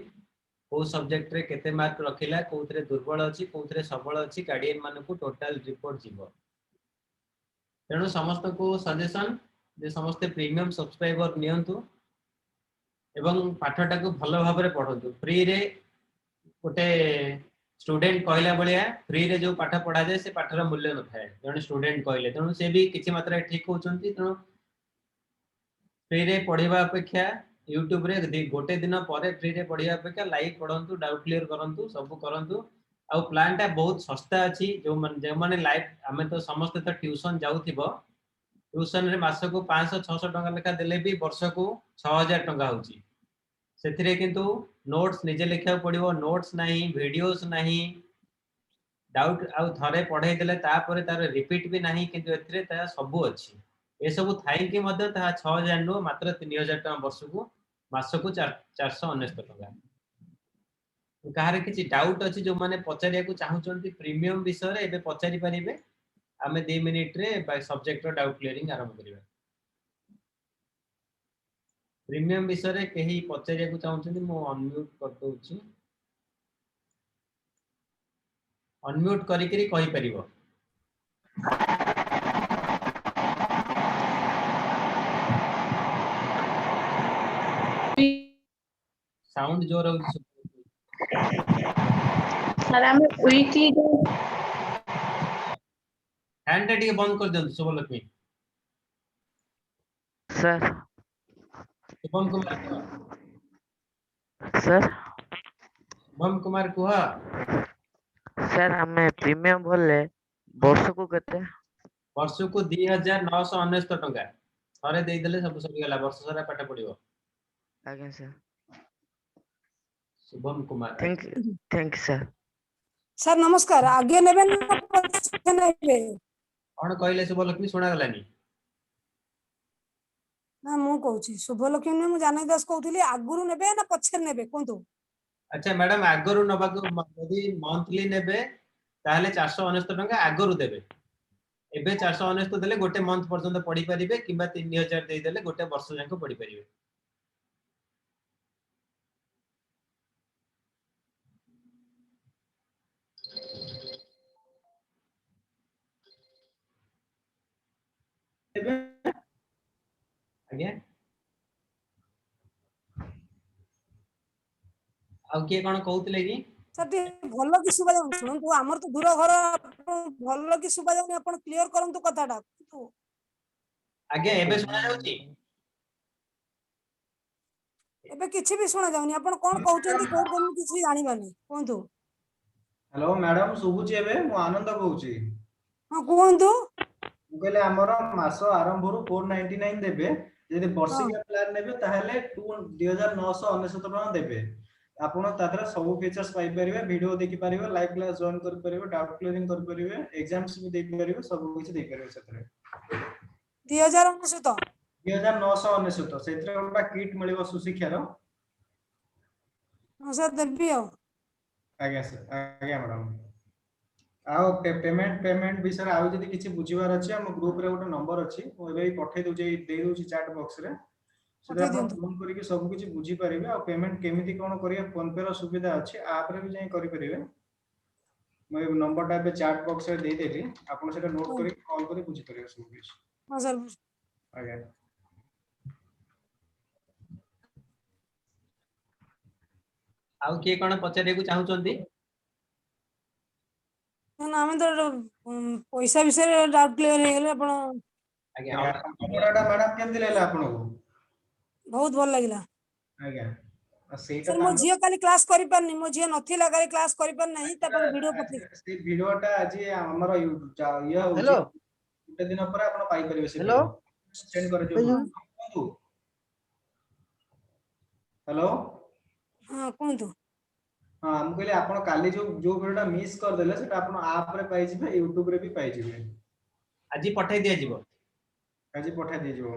को सब्जेक्ट रे केते मार्क रखिला कोथरे दुर्बल अछि कोथरे सबल अछि गार्डियन माने को टोटल रिपोर्ट जीवो तेणु समस्त को सजेशन जे समस्त प्रीमियम सब्सक्राइबर नियंतु एवं पाठटा को भलो भाबरे पढंतु फ्री रे गोटे स्टूडेंट कहला बलिया फ्री रे जो पाठ पढा जाय से पाठर मूल्य न थाए जने स्टूडेंट कहले तेणु से भी किछि मात्रा ठीक होचंती तेणु फ्री रे पढिबा अपेक्षा YouTube रे गोटे दिन परे फ्री रे पढिबा अपेक्षा लाइव पढंतु डाउट क्लियर करंतु सब करंतु आ प्लान टा बहुत सस्ता अछि जो माने लाइव हमें तो समस्त तो ट्यूशन जाउथिबो ट्यूशन रे मास को 500 600 टका लेखा देले भी वर्ष को 6000 टका होची सेथिरे किंतु नोट्स निजे लिखा पड़िबो नोट्स नहीं वीडियोस नहीं डाउट आ थरे पढाई देले तापर तार रिपीट भी नहीं किंतु एथिरे ता सब अछि ए सब थाई कि मध्य ता 6000 नो मात्र 3000 टका वर्ष को मास को 419 टका कहारे किछि डाउट अछि जो माने पचारिया को चाहुचंती प्रीमियम विषय रे एबे पचारि परिबे आमे 2 मिनिट रे बाय सब्जेक्ट रो डाउट क्लियरिंग आरंभ करिबा प्रीमियम विषय रे केही पचारिया को चाहुचंती मो अनम्यूट कर दोछि अनम्यूट करी करी कहि परिबो साउंड जोर होछि सर हमें वीकली हैंड टे बंद कर दियंतु शुभलक्ष्मी सर शुभम कुमार सर शुभम कुमार कुहा सर हमें प्रीमियम बोलले वर्ष को केते वर्ष को 2919 टका थरे देई देले सब सरी गला वर्ष सारा पाठ पढिबो आगे sir Shubham Kumar thank you sir sir नमस्कार आगे नेबे ना पछे नेबे कोन कहले शुभलक्ष्मी सुना गलानी ना मु कहूची शुभलक्ष्मी ने मु जानै दास कहउथली आगुरु नेबे ना पछे नेबे कोंतु अच्छा मैडम आगरु नबाकू यदि मंथली नेबे ताहले 419 टका आगरु देबे एबे 419 देले गोटे मंथ पर्यंत पढी परिबे किबा 3000 देई देले गोटे वर्ष जाको पढी परिबे आगे आ के कोन कहउतले की सर टी भलो की सुबा जाउ सुनंतु हमर तो दूर घर भलो की सुबा जाउ आपण क्लियर करंतु कथाटा आगे एबे सुना जाउची एबे किछि भी सुना जाउनी आपण कोन कहउचंती कोड कोन किछि जानि बानी कोंतु हेलो मैडम सुबुची एबे मु आनंद कहूची हां कोंतु मु कहले हमर मास आरंभ रु 499 देबे यदि वर्षिका प्लान नेबे ताहले 2919 टका देबे आपण तादरा सब फीचर्स पाइ परिबे वीडियो देखि परिबे लाइव क्लास जॉइन कर परिबे डाउट क्लियरिंग कर परिबे एग्जाम्स भी दे परिबे सब किछ दे परिबे सेतरे 2019 2919 सेतरे ओटा किट मिलिबो सुशिक्षार हां सर देबी हो आज्ञा सर आज्ञा मैडम आउ पेमेंट विषय आउ जदी किछि बुझिबार अछि हम ग्रुप रे ओटा नंबर अछि ओ एबे पठै दउ जे दे दउ चैट बॉक्स रे सेटा आपण फोन करी के सब किछि बुझी परिबे आ पेमेंट केमिति कोन करिया फोन पे रो सुविधा अछि ऐप रे भी जाई करि परिबे मैं नंबर टा पे चैट बॉक्स रे दे देली आपण सेटा नोट करी कॉल करी बुझी परिबे सब किछि हां सर आज्ञा आउ के कोन पचारे को चाहुचंती ना हम तो पैसा विषय डाउट क्लियर हे गेले आपण आगे हमराटा मैडम केमति लेला आपण को बहुत भल लागिला आज्ञा सेटा सर मो जियो काली क्लास करि परनी मो जियो नथिला काली क्लास करि पर नाही तापर वीडियो पठे से वीडियोटा आज हमर ये हो हेलो गोटे दिन पर आपण पाई परिबे से हेलो सेंड कर दियो हेलो हां कोंतु हां हम कहले आपण काली जो वीडियोटा मिस कर देले सेटा आपण ऐप रे पाई जिबे YouTube रे भी पाई जिबे आजी पठाई दिया जीवो आज पठा दे जो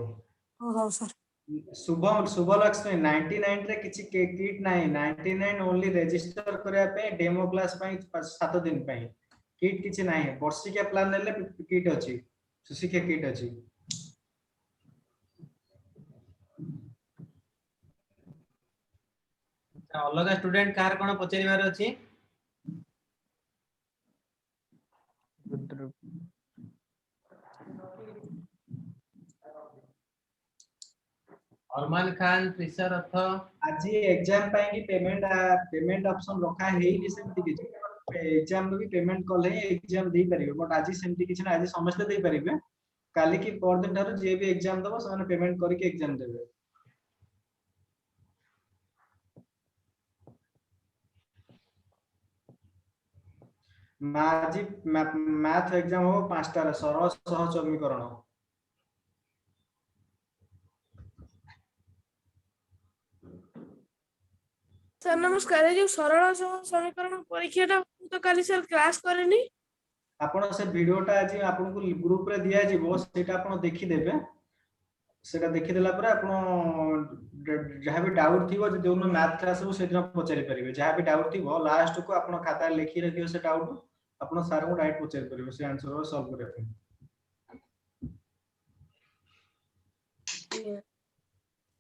हो सर शुभ लक्ष्मी 99 रे किछि किट नाही 99 ओनली रजिस्टर करिया पे डेमो क्लास पई 7 दिन पई किट किछि नाही वर्षिका प्लान लेले किट अछि सुशिक्षा किट अछि अलग स्टूडेंट कार कोन पचरिबार अछि अरमान खान प्रेशर अर्थ आज एग्जाम पई की पेमेंट ऑप्शन रखा हेई नि सेमति किछि एग्जाम भी पेमेंट कले एग्जाम दे परिबे बट आज सेमति किछि ना आज समस्त दे परिबे काली की पर दिन थारो जे भी एग्जाम दबो सने पेमेंट करी के एग्जाम देबे आज मैथ एग्जाम हो 5टा रे सरल सहज समीकरण सर नमस्कार ये जो सरल समीकरण परीक्षा तो काली सर क्लास करेनी आपण से वीडियोटा आज आपन को ग्रुप रे दिया जिवो सेटा आपण देखि देबे सेटा देखि देला पर आपण जहाँ भी डाउट थिबो जे दोनो मैथ क्लास हो सेदिन पचारि परिबे जहाँ भी डाउट थिबो लास्ट को आपण खाता लिखि रखियो से डाउट आपण सर को डायरेक्ट पचारि परिबे से आंसर सॉल्व करे पे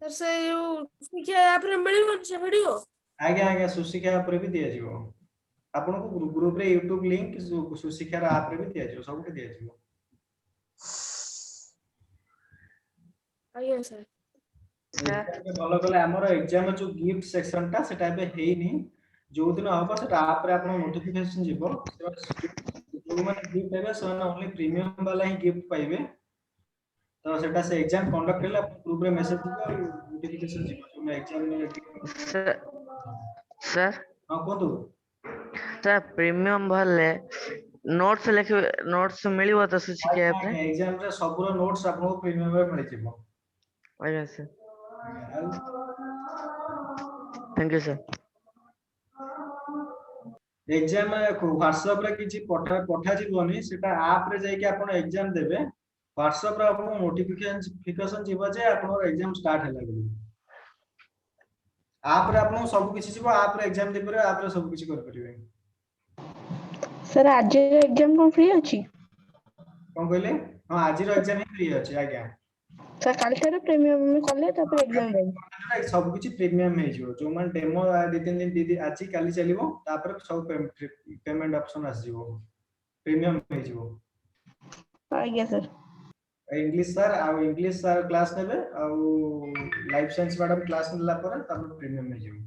सर से जो शिक्षा ऐप रे मिलिबन से वीडियो आगे सुशिक्षा ऐप रे भी दिया जिवो आपण को ग्रुप रे YouTube लिंक सुशिक्षा ऐप रे भी दिया जिवो सब के दिया जिवो आଜ୍ଞା सर भलो कले हमर एग्जाम जो गिफ्ट सेक्शन टा सेटा बे हेइनी जो दिन हबो सेटा ऐप रे आपण नोटिफिकेशन जिवो जो माने गिफ्ट हेबे सोना ओनली प्रीमियम वाला ही गिफ्ट पाइबे तो सेटा से एग्जाम कंडक्ट हेला ग्रुप रे मेसेज दिबो नोटिफिकेशन जिवो जो एग्जाम में सर हां कोदु सर प्रीमियम भले नोट्स लिखे नोट्स मिलिबो तो शिक्षा ऐप रे एग्जाम रे सबरो नोट्स आपको प्रीमियम रे मिल जिवो आଜ୍ଞା sir thank you sir exam WhatsApp रे किछि पठा जिवोनी सेटा ऐप रे जाय कि आपण एग्जाम देबे व्हाट्सएप रे आपण नोटिफिकेशन जिवो जे आपण एग्जाम स्टार्ट हैला बोली ऐप रे आपण सब किछि जिवो ऐप रे एग्जाम दे परबे ऐप रे सब किछि कर परिबे सर आज एग्जाम कौन फ्री अच्छी कोन कहले हां आज रो एग्जाम ही फ्री अछि आज्ञा सर काल ठारे प्रीमियम में कले तापर एग्जाम दे सब किछि प्रीमियम हे जिवो जो मन डेमो 2-3 दिन दीदी आज काली चलिबो तापर सब पेमेंट ऑप्शन आस जिवो प्रीमियम हे जिवो आज्ञा सर इंग्लिश सर क्लास नेबे आ लाइफ साइंस मैडम क्लास नेला पर तापर प्रीमियम हे जिवो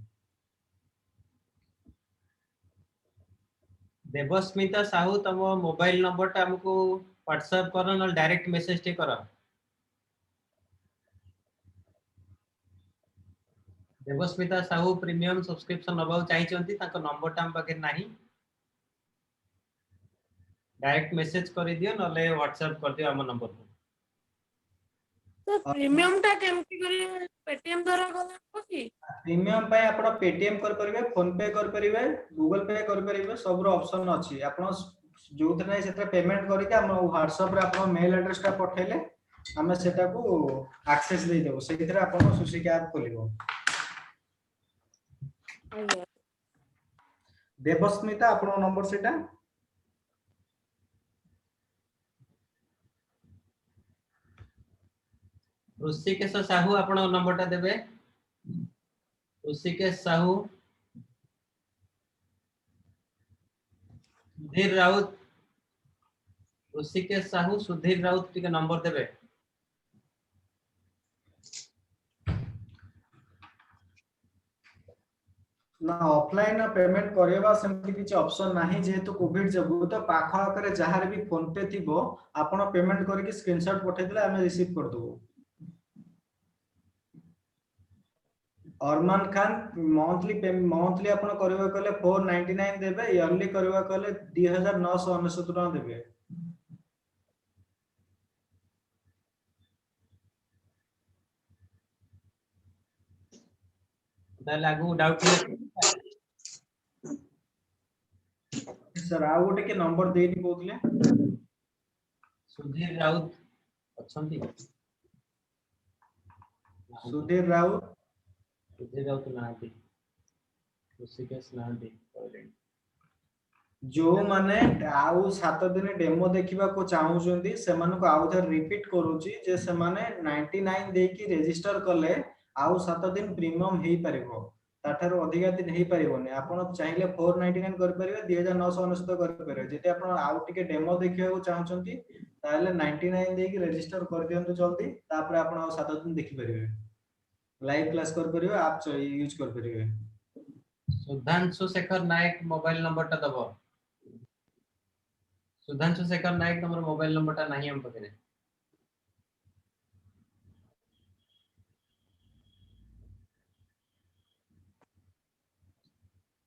देवस्मिता साहू तम मोबाइल नंबर टा हमको व्हाट्सएप करो न डायरेक्ट मैसेज टे करो देवस्मिता साहू प्रीमियम सब्सक्रिप्शन नबाउ चाहि चंती ताको नंबर टा हम पाके नाही डायरेक्ट मैसेज कर दियो नले व्हाट्सएप कर दियो हम नंबर को सर प्रीमियम टा केमति करी पेटीएम द्वारा गला की प्रीमियम पय आपण पेटीएम कर परिबे फोन पे कर परिबे गूगल पे कर परिबे सब रो ऑप्शन अछि आपण जो थने सेटा पेमेंट करि के हम व्हाट्सएप रे आपण मेल एड्रेस टा पठेले हमें सेटा को एक्सेस दे देबो सेथिरे आपण सुशिका ऐप खोलिबो आज्ञा देवस्मिता आपण नंबर सेटा ऋषिकेश साहू आपण नंबर टा देबे ऋषिकेश साहू सुधीर राउत ऋषिकेश साहू सुधीर राउत टिके नंबर देबे ना ऑफलाइन पेमेंट करेबा सेमति किछ ऑप्शन नाही जेहेतु कोविड जबु तो पाखा आकरे जहार भी फोन पे थिबो आपण पेमेंट करके स्क्रीनशॉट पठे दिले हमें रिसीव कर दबो अरमान खान मंथली आपण करबा कले 499 देबे इयरली करबा कले 2999 टका देबे दा लागू डाउट सर आ गोटे के नंबर देनी कहतले सुधीर राउत अछंती सुधीर राउत सुधीर राउत नांती ऋषिकेश नांती କହିଲେଣି। जो माने आउ 7 दिन डेमो देखिबा को चाहूचंदी सेमान को आउ थर रिपीट करूची जे सेमाने 99 देकी रजिस्टर कले आउ 7 दिन प्रीमियम हेई परिबो ताठार अधिका दिन हेई परिबोनी आपण चाहिले 499 कर परिबे 2999 कर परिबे जेते आपण आउ टिके डेमो देखिबा को चाहूचंती ताले 99 देकी रजिस्टर कर दियंतु जल्दी तापर आपण आउ 7 दिन देखि परिबे लाइव क्लास कर परिबे आप यूज कर परिबे। सुधांशु शेखर नायक मोबाइल नंबर टा दबो। सुधांशु शेखर नायक तमर मोबाइल नंबर टा नाही हम पकरे।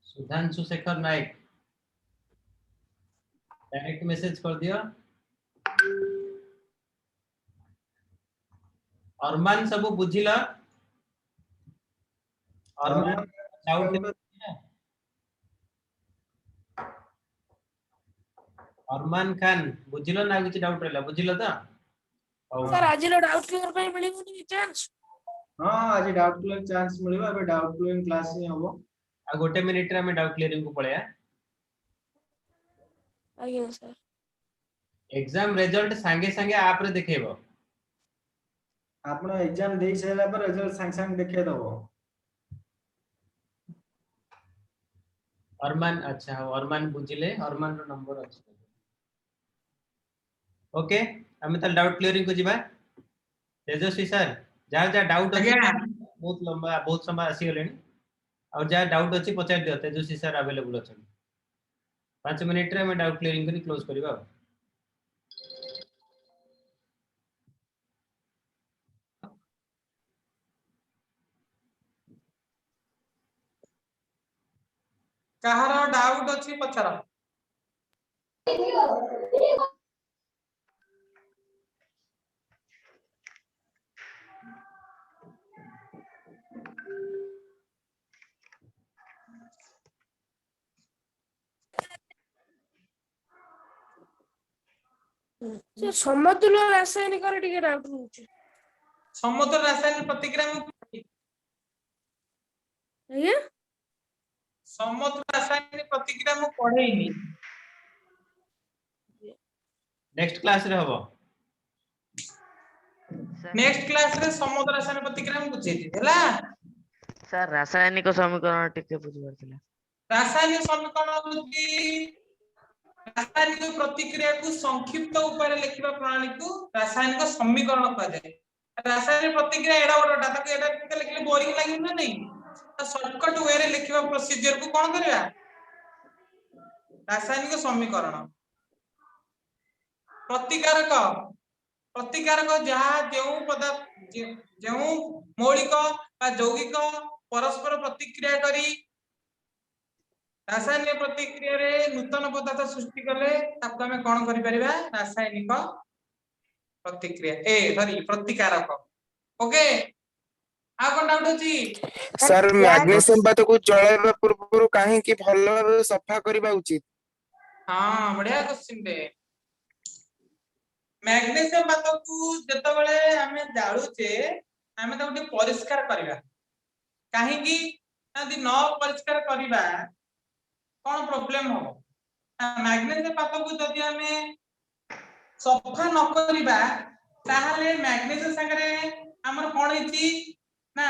सुधांशु शेखर नायक डायरेक्ट मैसेज कर दियो। अरमान सब बुझिला अरमान डाउट अरमान खान बुझिलो ना किछ डाउट रहला बुझिलो त हौ सर आज डाउट क्लियर ପାଇଁ ମିଳିବନି ଚାନ୍ସ। हां आज डाउट क्लियर चांस मिलबा अबे डाउट क्लियर क्लास ही हबो आ गोटे मिनिट रे हम डाउट क्लियरिंग को पळया। ଆଜ୍ଞା सर। एग्जाम रिजल्ट संगे संगे आप रे देखेबो। आपण एग्जाम देई सेला पर रिजल्ट संग संग देखे दबो। अरमान अच्छा अरमान बुझिले अरमान रो नंबर अछि। ओके हम त डाउट क्लियरिंग को जिबा। तेजस्वी सर जा जा डाउट अछि आज्ञा बहुत लंबा बहुत समय आसी गलेनी और जा डाउट अछि पचार दियो तेजस्वी सर अवेलेबल अछन 5 मिनिट रे हम डाउट क्लियरिंग करी क्लोज करबा। काହାର डाउट अछि पचार। सर समतुल्य रासायनिक रे ଟିକେ डाउट होଉଛି। समतुल्य रासायनिक प्रतिक्रिया में ଆଜ୍ଞା समतुल्य रासायनिक प्रतिक्रिया में पढेइनी। नेक्स्ट क्लास रे हबो। नेक्स्ट क्लास रे समतुल्य रासायनिक प्रतिक्रिया में बुझेती हैला। सर रासायनिक समीकरण टिके बुझिबार थिला। रासायनिक समीकरण होती रासायनिक प्रतिक्रिया को संक्षिप्त उपाय लिखिबा प्रणाली को रासायनिक समीकरण कहा जाए। रासायनिक प्रतिक्रिया एडा बडटा ताको एडा के लिखले बोरिंग लागिन ना नहीं तो शॉर्टकट वे रे लिखिबा प्रोसीजर को कोन करबा रासायनिक समीकरण प्रतिकारक प्रतिकारक जहा जेउ पदार्थ जेउ मौलिक बा यौगिक परस्पर प्रतिक्रिया करी रासायनिक प्रतिक्रिया रे नूतन पदार्थ सृष्टि कले ताको हमें कोन करि परिबा रासायनिक प्रतिक्रिया ए सॉरी प्रतिकारक। ओके आ कोन डाउट अछि सर मैग्नीशियम बात को जळाଇବା पूर्व काहे कि भल भाबे सफा करबा उचित। हां बढ़िया क्वेश्चन दे। मैग्नीशियम बात को जतबेले हमें जाळुचे हमें ताको परिष्कार करबा काहे कि यदि न परिष्कार करबा कौन प्रॉब्लम हो मैग्नीशियम पात को जदि हमें सफा न करबा ताहले मैग्नीशियम संगे हमर कोन हिची ना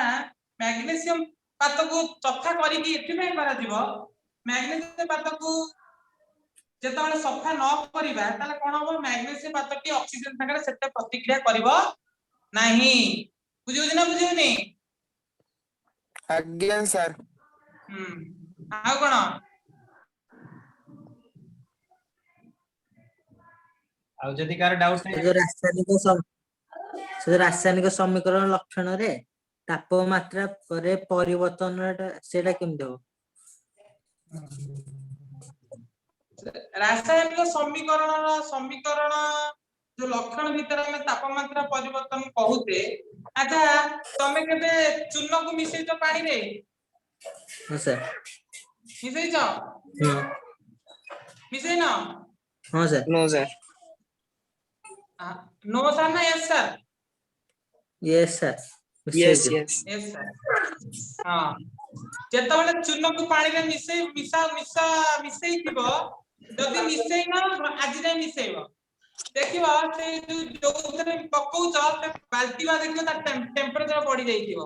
मैग्नीशियम पात को सफा करी कि एथि में करा दिबो मैग्नीशियम पात को जेतबेले सफा न करबा ताले कोन हो मैग्नीशियम पातटी ऑक्सीजन संगे सेटे प्रतिक्रिया करबो नाही बुझियो ना बुझियोनी। आज्ञा सर आ कोन आ जदी कार डाउट है रासायनिक समीकरण लक्षण रे तापमात्रा करे परिवर्तन सेटा केमते हो रासायनिक समीकरण जो लक्षण भीतर में तापमात्रा परिवर्तन कहूते अच्छा तमे केबे चूर्ण को मिसै तो पानी रे हां सर मिसै छ मिसै ना हां sir no sir no sir ना यस सर यस सर ମିଶେଇକି। Yes, sir. ହଁ ଯେତେବେଳେ ଚୂନକୁ ପାଣିରେ ମିଶେଇଥିବ ଯଦି ମିଶେଇନ ଆଜି ଯାଏ ମିଶେଇବ ଦେଖିବ ସେ ଯୋଉଥିରେ ପକଉଛ ସେ ବାଲ୍ଟିବା ଦେଖିବ ତା ଟେମ୍ପରେଚର ବଢି ଯାଇଥିବ।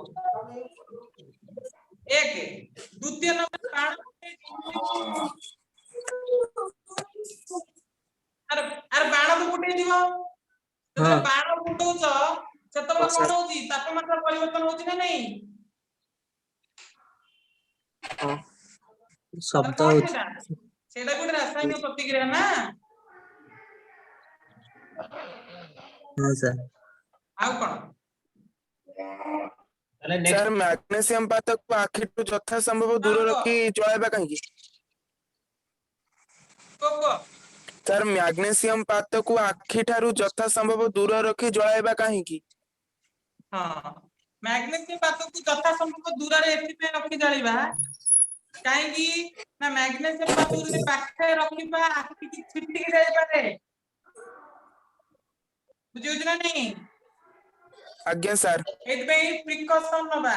ଏକ ଦ୍ୱିତୀୟ ନମ୍ବର ବାଣ ଆରେ ବାଣକୁ ଫୁଟେଇ ଦିବ ଯେତେବେଳେ ବାଣ ଫୁଟଉଛ ସେତେବେଳେ କଣ ହଉଛି ତାପମାତ୍ରା ପରିବର୍ତ୍ତନ ହଉଛି ନା ନାହିଁ? ଶବ୍ଦ କଣ ହଉଛି। ସେଇଟା ଗୋଟେ ରାସାୟନିକ ପ୍ରତିକ୍ରିୟା ନା। ହଁ ସାର୍। ଆଉ କଣ ତାହେଲେ ନେକ୍ସଟ ସାର୍ ମ୍ୟାଗ୍ନେସିୟମ ପାତକୁ ଆଖିଠୁ ଯଥା ସମ୍ଭବ ଦୂର ରଖି ଜଳାଇବା କାହିଁକି? କୁହ ସାର୍ ମ୍ୟାଗ୍ନେସିୟମ ପାତକୁ ଆଖିଠାରୁ ଯଥା ସମ୍ଭବ ଦୂର ରଖି ଜଳାଇବା କାହିଁକି? ହଁ ମ୍ୟାଗ୍ନେସିୟମ ପାତକୁ ଯଥା ସମ୍ଭବ ଦୂରରେ ଏଥିପାଇଁ ରଖି ଜାଳିବା କାହିଁକି ନା ମ୍ୟାଗ୍ନେସିୟମ ପାତକୁ ଯଦି ପାଖରେ ରଖିବା ଆଖିକି ଛିଟିକି ଯାଇପାରେ। ବୁଝିହଉଛି ନା ନାଇଁ? ଆଜ୍ଞା ସାର୍। ଏଇଥିପାଇଁ ପ୍ରିକସନ ନବା।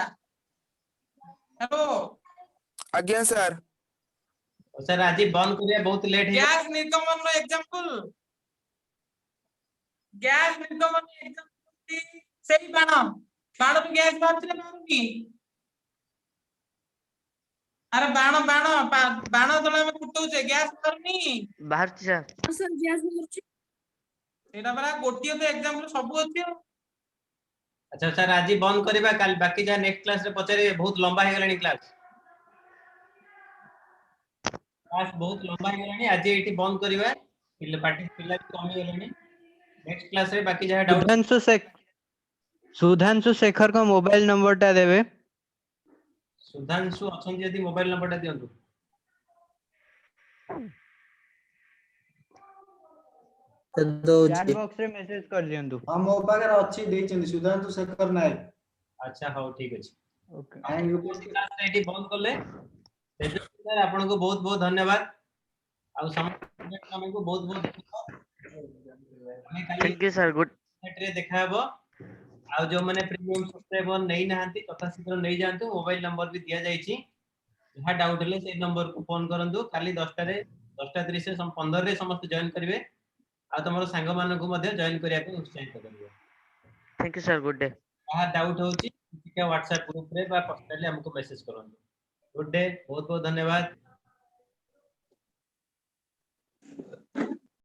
ହ୍ୟାଲୋ ଆଜ୍ଞା ସାର୍। ସାର୍ ଆଜି ବନ୍ଦ କରିବା ବହୁତ ଲେଟ୍ ହେଇଗଲା। ଗ୍ୟାସ ନିର୍ଗମନର ଏକ୍ସାମ୍ପଲ ସେଇ ବାଣରୁ ଗ୍ୟାସ ବାହାରୁଛି ନା ବାହାରୁନି? ଆରେ ବାଣ ଯେତେବେଳେ ଆମେ ଫୁଟଉଛେ ଗ୍ୟାସ ବାହାରୁନି? ବାହାରୁଛି ସାର୍। ସାର୍ ଗ୍ୟାସ୍ ବାହାରୁଛି। ସେଇଟା ପରା ଗୋଟିଏ ତ ଏକ୍ସାମ୍ପଲ ସବୁ ଅଛି ଆଉ। ଆଚ୍ଛା ସାର୍ ଆଜି ବନ୍ଦ କରିବା କାଲି ବାକି ଯାହା ନେକ୍ସଟ କ୍ଲାସରେ ପଚାରିବେ ବହୁତ ଲମ୍ବା ହେଇଗଲାଣି କ୍ଲାସ ବହୁତ ଲମ୍ବା ହେଇଗଲାଣି ଆଜି ଏଇଠି ବନ୍ଦ କରିବା ପିଲା ବି କମିଗଲେଣି ନେକ୍ସଟ କ୍ଲାସରେ ବାକି ଯାହା ଡାଉଟ ସୁଧାଂଶୁ ଶେଖରଙ୍କ ମୋବାଇଲ ନମ୍ବରଟା ଦେବେ। ସୁଧାଂଶୁ ଅଛନ୍ତି ଯଦି ମୋବାଇଲ ନମ୍ବରଟା ଦିଅନ୍ତୁ। ଚାଟ ବକ୍ସରେ ମେସେଜ କରିଦିଅନ୍ତୁ। ହଁ ମୋ ପାଖରେ ଅଛି ଦେଇଛନ୍ତି ସୁଧାଂଶୁ ଶେଖର ନାୟକ। ଆଚ୍ଛା ହଉ ଠିକ ଅଛି। ଓକେ। ଏଇଠି ବନ୍ଦ କଲେ ଆପଣଙ୍କୁ ବହୁତ ବହୁତ ଧନ୍ୟବାଦ ଆଉ ସମସ୍ତଙ୍କୁ ବହୁତ ବହୁତ ଧନ୍ୟବାଦ। ଆମେ କାଲି ଥ୍ୟାଙ୍କ ୟୁ ସାର୍। ଗୁଡ୍ ରେ ଦେଖା ହେବ ଆଉ ଯୋଉମାନେ ପ୍ରିମିୟମ ସବସ୍କ୍ରାଇବର ନେଇ ନାହାନ୍ତି ଯଥାଶୀଘ୍ର ନେଇଯାଆନ୍ତୁ ମୋବାଇଲ ନମ୍ବର ବି ଦିଆଯାଇଛି ଯାହା ଡାଉଟ ହେଲେ ସେଇ ନମ୍ବରକୁ ଫୋନ କରନ୍ତୁ କାଲି 10:30 15ରେ ସମସ୍ତେ ଜଏନ କରିବେ ଆଉ ତମର ସାଙ୍ଗମାନଙ୍କୁ ମଧ୍ୟ ଜଏନ କରିବା ପାଇଁ ଉତ୍ସାହିତ କରିବେ। Thank you sir. Good day. ଯାହା ଡାଉଟ ହଉଛି WhatsApp ଗ୍ରୁପରେ ବା ପର୍ସନାଲି ଆମକୁ ମେସେଜ କରନ୍ତୁ। Good day. ବହୁତ ବହୁତ ଧନ୍ୟବାଦ।